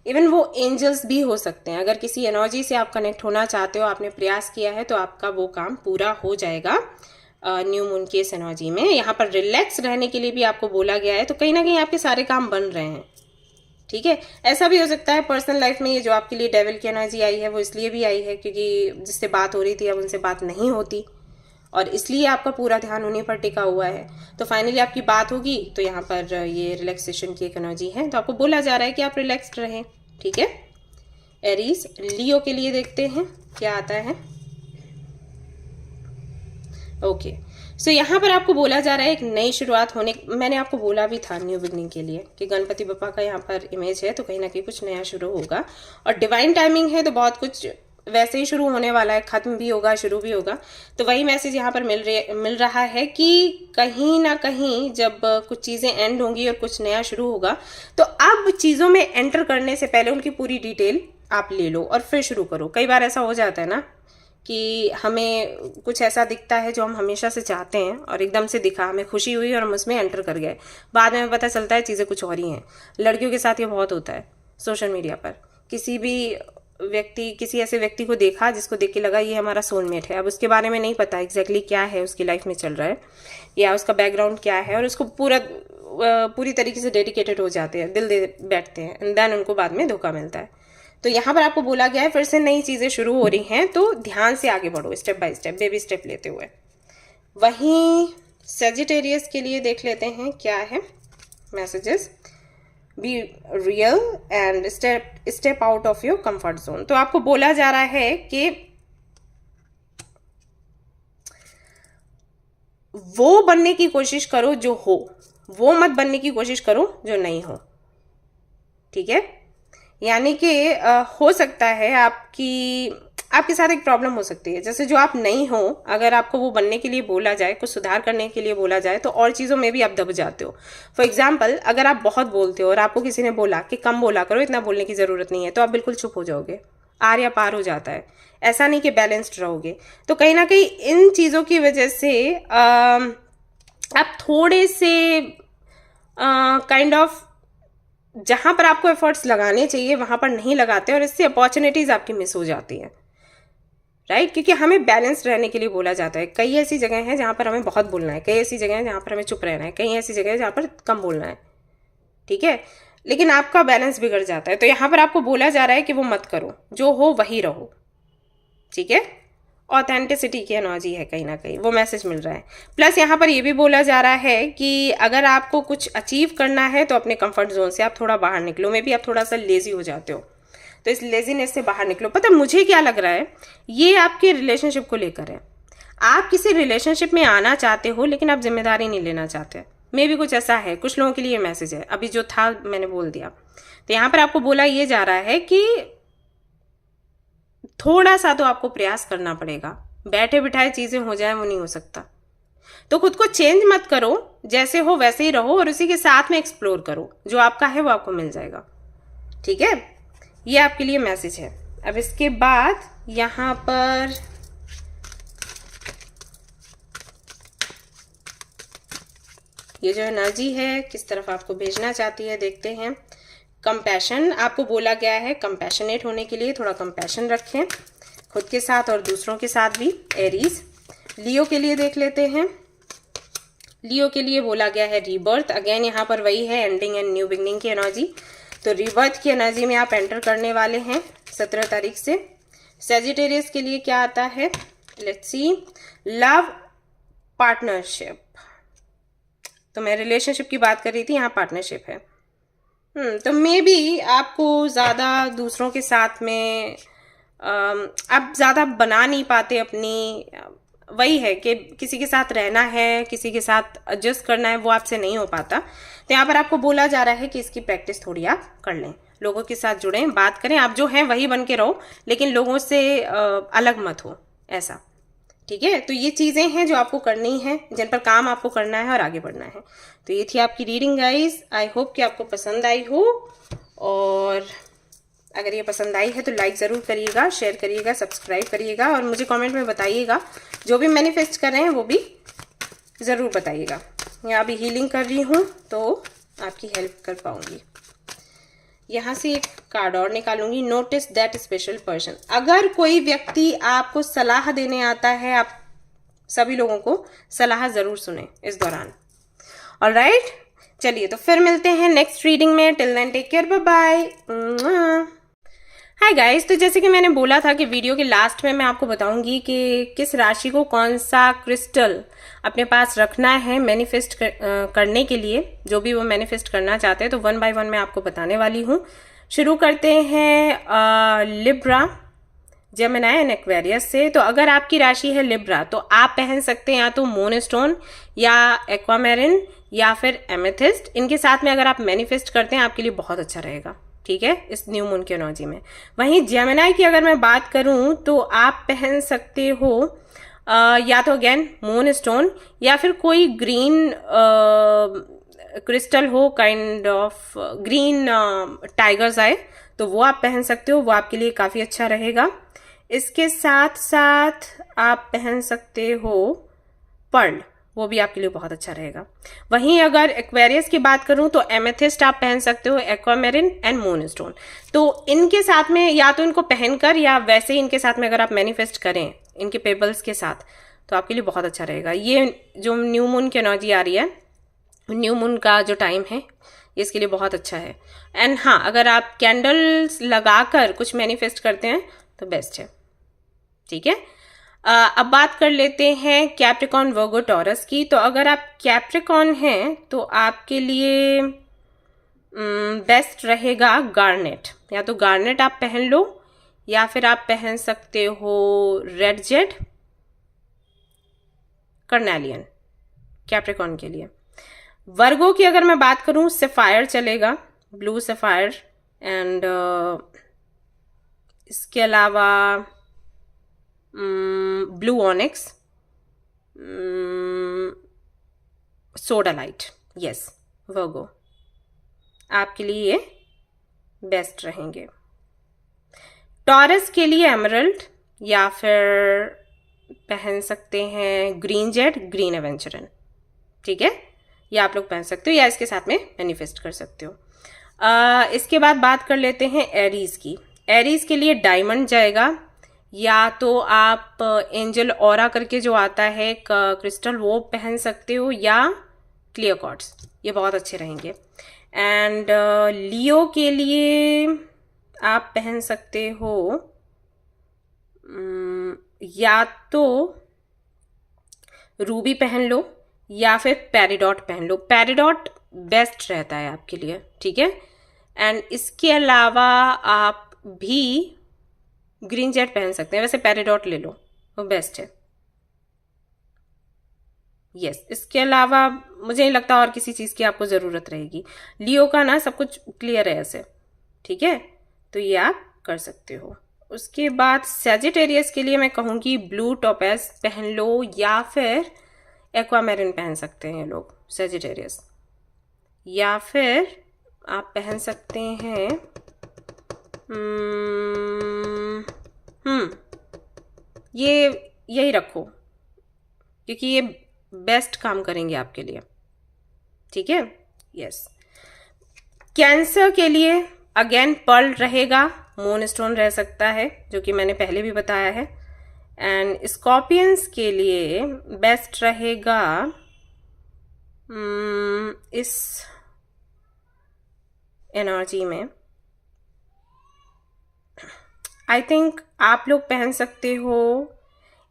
इवन वो एंजल्स भी हो सकते हैं। अगर किसी एनर्जी से आप कनेक्ट होना चाहते हो, आपने प्रयास किया है, तो आपका वो काम पूरा हो जाएगा न्यू मून की इस एनर्जी में। यहाँ पर रिलैक्स रहने के लिए भी आपको बोला गया है, तो कहीं ना कहीं आपके सारे काम बन रहे हैं। ठीक है, ऐसा भी हो सकता है पर्सनल लाइफ में ये जो आपके लिए डेविल की एनर्जी आई है वो इसलिए भी आई है क्योंकि जिससे बात हो रही थी अब उनसे बात नहीं होती, और इसलिए आपका पूरा ध्यान उन्हीं पर टिका हुआ है। तो फाइनली आपकी बात होगी, तो यहाँ पर ये रिलैक्सेशन की एक एनर्जी है, तो आपको बोला जा रहा है कि आप रिलैक्स्ड रहें। ठीक है, एरीज लियो के लिए देखते हैं क्या आता है। ओके, सो यहाँ पर आपको बोला जा रहा है एक नई शुरुआत होने, मैंने आपको बोला भी था न्यू बिगनिंग के लिए कि गणपति बप्पा का यहाँ पर इमेज है, तो कहीं ना कहीं कुछ नया शुरू होगा, और डिवाइन टाइमिंग है, तो बहुत कुछ वैसे ही शुरू होने वाला है, खत्म भी होगा, शुरू भी होगा। तो वही मैसेज यहाँ पर मिल रहा है कि कहीं ना कहीं जब कुछ चीज़ें एंड होंगी और कुछ नया शुरू होगा, तो अब चीज़ों में एंटर करने से पहले उनकी पूरी डिटेल आप ले लो और फिर शुरू करो। कई बार ऐसा हो जाता है ना कि हमें कुछ ऐसा दिखता है जो हम हमेशा से चाहते हैं, और एकदम से दिखा, हमें खुशी हुई और हम उसमें एंटर कर गए, बाद में पता चलता है चीज़ें कुछ और ही हैं। लड़कियों के साथ ये बहुत होता है। सोशल मीडिया पर किसी ऐसे व्यक्ति को देखा जिसको देख के लगा ये हमारा सोलमेट है, अब उसके बारे में नहीं पता एग्जैक्टली क्या है उसकी लाइफ में चल रहा है या उसका बैकग्राउंड क्या है, और उसको पूरी तरीके से डेडिकेटेड हो जाते हैं, दिल दे बैठते हैं, एंड देन उनको बाद में धोखा मिलता है। तो यहाँ पर आपको बोला गया है फिर से नई चीज़ें शुरू हो रही हैं, तो ध्यान से आगे बढ़ो, step by step, baby step लेते हुए। वहीं सेजिटेरियस के लिए देख लेते हैं क्या है messages. Be real and step out of your comfort zone. तो आपको बोला जा रहा है कि वो बनने की कोशिश करो जो हो, वो मत बनने की कोशिश करो जो नहीं हो। ठीक है, यानी कि हो सकता है आपके साथ एक प्रॉब्लम हो सकती है, जैसे जो आप नहीं हो, अगर आपको वो बनने के लिए बोला जाए, कुछ सुधार करने के लिए बोला जाए, तो और चीज़ों में भी आप दब जाते हो। फॉर एग्जाम्पल, अगर आप बहुत बोलते हो और आपको किसी ने बोला कि कम बोला करो, इतना बोलने की ज़रूरत नहीं है, तो आप बिल्कुल चुप हो जाओगे, आर या पार हो जाता है। ऐसा नहीं कि बैलेंस्ड रहोगे। तो कहीं ना कहीं इन चीज़ों की वजह से आप थोड़े से काइंड ऑफ जहाँ पर आपको एफर्ट्स लगाने चाहिए वहाँ पर नहीं लगाते, और इससे अपॉर्चुनिटीज़ आपकी मिस हो जाती हैं, राइट? क्योंकि हमें बैलेंस रहने के लिए बोला जाता है। कई ऐसी जगह हैं जहाँ पर हमें बहुत बोलना है, कई ऐसी जगह हैं जहाँ पर हमें चुप रहना है, कई ऐसी जगह है जहाँ पर कम बोलना है। ठीक है, लेकिन आपका बैलेंस बिगड़ जाता है। तो यहाँ पर आपको बोला जा रहा है कि वो मत करो, जो हो वही रहो। ठीक है, ऑथेंटिसिटी की एनर्जी है, कहीं ना कहीं वो मैसेज मिल रहा है। प्लस यहाँ पर ये भी बोला जा रहा है कि अगर आपको कुछ अचीव करना है तो अपने कंफर्ट जोन से आप थोड़ा बाहर निकलो। मे बी आप थोड़ा सा लेजी हो जाते हो, तो इस लेजीनेस से बाहर निकलो। पता है मुझे क्या लग रहा है, ये आपके रिलेशनशिप को लेकर है। आप किसी रिलेशनशिप में आना चाहते हो लेकिन आप जिम्मेदारी नहीं लेना चाहते। मे भी कुछ ऐसा है, कुछ लोगों के लिए मैसेज है। अभी जो था मैंने बोल दिया। तो यहाँ पर आपको बोला ये जा रहा है कि थोड़ा सा तो आपको प्रयास करना पड़ेगा। बैठे बिठाए चीजें हो जाए वो नहीं हो सकता। तो खुद को चेंज मत करो, जैसे हो वैसे ही रहो, और उसी के साथ में एक्सप्लोर करो। जो आपका है वो आपको मिल जाएगा। ठीक है, ये आपके लिए मैसेज है। अब इसके बाद यहाँ पर ये जो एनर्जी है किस तरफ आपको भेजना चाहती है देखते हैं। कंपैशन आपको बोला गया है, कंपैशनेट होने के लिए थोड़ा कंपैशन रखें खुद के साथ और दूसरों के साथ भी। एरीज लियो के लिए देख लेते हैं। लियो के लिए बोला गया है रीबर्थ। अगेन यहाँ पर वही है, एंडिंग एंड न्यू बिगनिंग की एनर्जी। तो रीबर्थ की एनर्जी में आप एंटर करने वाले हैं 17 तारीख से। सेजिटेरियस के लिए क्या आता है, लेट्स सी। लव पार्टनरशिप, तो मैं रिलेशनशिप की बात कर रही थी, यहाँ पार्टनरशिप है। तो मे बी आपको ज़्यादा दूसरों के साथ में आप ज़्यादा बना नहीं पाते अपनी, वही है कि किसी के साथ रहना है, किसी के साथ एडजस्ट करना है, वो आपसे नहीं हो पाता। तो यहाँ पर आपको बोला जा रहा है कि इसकी प्रैक्टिस थोड़ी आप कर लें, लोगों के साथ जुड़ें, बात करें। आप जो हैं वही बन के रहो, लेकिन लोगों से अलग मत हो, ऐसा। ठीक है, तो ये चीज़ें हैं जो आपको करनी है, जिन पर काम आपको करना है और आगे बढ़ना है। तो ये थी आपकी रीडिंग गाइस। आई होप कि आपको पसंद आई हो, और अगर ये पसंद आई है तो लाइक ज़रूर करिएगा, शेयर करिएगा, सब्सक्राइब करिएगा, और मुझे कमेंट में बताइएगा जो भी मैनिफेस्ट कर रहे हैं वो भी ज़रूर बताइएगा। यहाँ अभी हीलिंग कर रही हूँ तो आपकी हेल्प कर पाऊँगी। यहाँ से एक कार्ड और निकालूंगी, नोटिस दैट स्पेशल पर्सन। अगर कोई व्यक्ति आपको सलाह देने आता है, आप सभी लोगों को सलाह ज़रूर सुने इस दौरान। ऑलराइट, चलिए तो फिर मिलते हैं नेक्स्ट रीडिंग में। Till then take care, bye bye. Hi guys, तो जैसे कि मैंने बोला था कि वीडियो के लास्ट में मैं आपको बताऊंगी कि किस राशि को कौन सा क्रिस्टल अपने पास रखना है मैनिफेस्ट करने के लिए, जो भी वो मैनिफेस्ट करना चाहते हैं। तो 1 बाय 1 मैं आपको बताने वाली हूँ। शुरू करते हैं लिब्रा, जेमिनी एंड एक्वेरियस से। तो अगर आपकी राशि है लिब्रा तो आप पहन सकते हैं या तो मूनस्टोन या एक्वामेरिन या फिर एमेथिस्ट। इनके साथ में अगर आप मैनिफेस्ट करते हैं आपके लिए बहुत अच्छा रहेगा, ठीक है, इस न्यू मून की एनर्जी में। वहीं जेमिनी की अगर मैं बात करूं तो आप पहन सकते हो या तो अगेन मून स्टोन या फिर कोई ग्रीन क्रिस्टल हो, काइंड ऑफ ग्रीन टाइगर्स आए, तो वो आप पहन सकते हो, वो आपके लिए काफ़ी अच्छा रहेगा। इसके साथ साथ आप पहन सकते हो पर्ल, वो भी आपके लिए बहुत अच्छा रहेगा। वहीं अगर एक्वेरियस की बात करूं तो एमेथिस्ट आप पहन सकते हो, एक्वामेरिन एंड मूनस्टोन। तो इनके साथ में या तो इनको पहनकर या वैसे ही इनके साथ में अगर आप मैनिफेस्ट करें इनके पेबल्स के साथ तो आपके लिए बहुत अच्छा रहेगा। ये जो न्यू मून की एनर्जी आ रही है, न्यू मून का जो टाइम है, इसके लिए बहुत अच्छा है। एंड हाँ, अगर आप कैंडल्स लगाकर कुछ मैनिफेस्ट करते हैं तो बेस्ट है, ठीक है। अब बात कर लेते हैं कैप्रिकॉन, वर्गो, टॉरस की। तो अगर आप कैप्रिकॉन हैं तो आपके लिए बेस्ट रहेगा गार्नेट। या तो गार्नेट आप पहन लो या फिर आप पहन सकते हो रेड जेड, कर्नेलियन, कैप्रिकॉन के लिए। वर्गो की अगर मैं बात करूं सफायर चलेगा, ब्लू सफायर। एंड इसके अलावा blue onyx, soda light, yes, Virgo आपके लिए ये बेस्ट रहेंगे। टॉरस के लिए एमरल्ड या फिर पहन सकते हैं ग्रीन जेड, ग्रीन एवेंचरन, ठीक है, ये आप लोग पहन सकते हो या इसके साथ में मैनिफेस्ट कर सकते हो। इसके बाद बात कर लेते हैं एरीज की। एरीज के लिए डायमंड जाएगा, या तो आप एंजल ऑरा करके जो आता है क्रिस्टल वो पहन सकते हो, या क्लियर क्वार्ट्ज, ये बहुत अच्छे रहेंगे। एंड लियो के लिए आप पहन सकते हो या तो रूबी पहन लो या फिर पेरिडॉट पहन लो। पेरिडॉट बेस्ट रहता है आपके लिए, ठीक है। एंड इसके अलावा आप भी ग्रीन जेट पहन सकते हैं, वैसे पेरिडॉट ले लो, वो बेस्ट है, यस। इसके अलावा मुझे नहीं लगता और किसी चीज़ की आपको ज़रूरत रहेगी। लियो का ना सब कुछ क्लियर है ऐसे, ठीक है, तो ये आप कर सकते हो। उसके बाद सैजिटेरियस के लिए मैं कहूँगी ब्लू टोपेज पहन लो या फिर एक्वामेरिन पहन सकते हैं ये लोग, सैजिटेरियस। या फिर आप पहन सकते हैं ये यही रखो क्योंकि ये बेस्ट काम करेंगे आपके लिए, ठीक है, यस। कैंसर के लिए अगेन पर्ल रहेगा, मून स्टोन रह सकता है जो कि मैंने पहले भी बताया है। एंड स्कॉर्पियंस के लिए बेस्ट रहेगा इस एनर्जी में आई थिंक आप लोग पहन सकते हो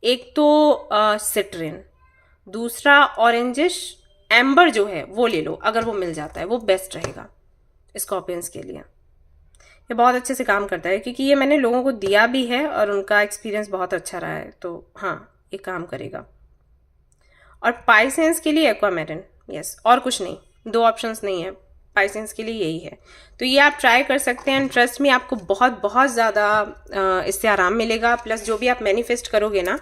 एक तो सिट्रिन, दूसरा ऑरेंजिश एम्बर जो है वो ले लो, अगर वो मिल जाता है वो बेस्ट रहेगा स्कॉर्पियंस के लिए। ये बहुत अच्छे से काम करता है क्योंकि ये मैंने लोगों को दिया भी है और उनका एक्सपीरियंस बहुत अच्छा रहा है, तो हाँ ये काम करेगा। और पाइसेंस के लिए एक्वामेरिन, यस, और कुछ नहीं, दो ऑप्शंस नहीं है, पाइसेंस के लिए यही है। तो ये आप ट्राई कर सकते हैं एंड ट्रस्ट में आपको बहुत बहुत ज़्यादा इससे आराम मिलेगा। प्लस जो भी आप मैनिफेस्ट करोगे ना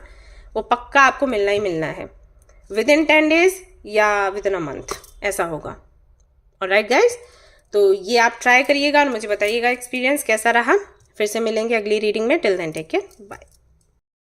वो पक्का आपको मिलना ही मिलना है, विद इन 10 days या विद इन अ मंथ ऐसा होगा। ऑलराइट गाइज, तो ये आप ट्राई करिएगा और मुझे बताइएगा एक्सपीरियंस कैसा रहा। फिर से मिलेंगे अगली रीडिंग में, till then take care, bye.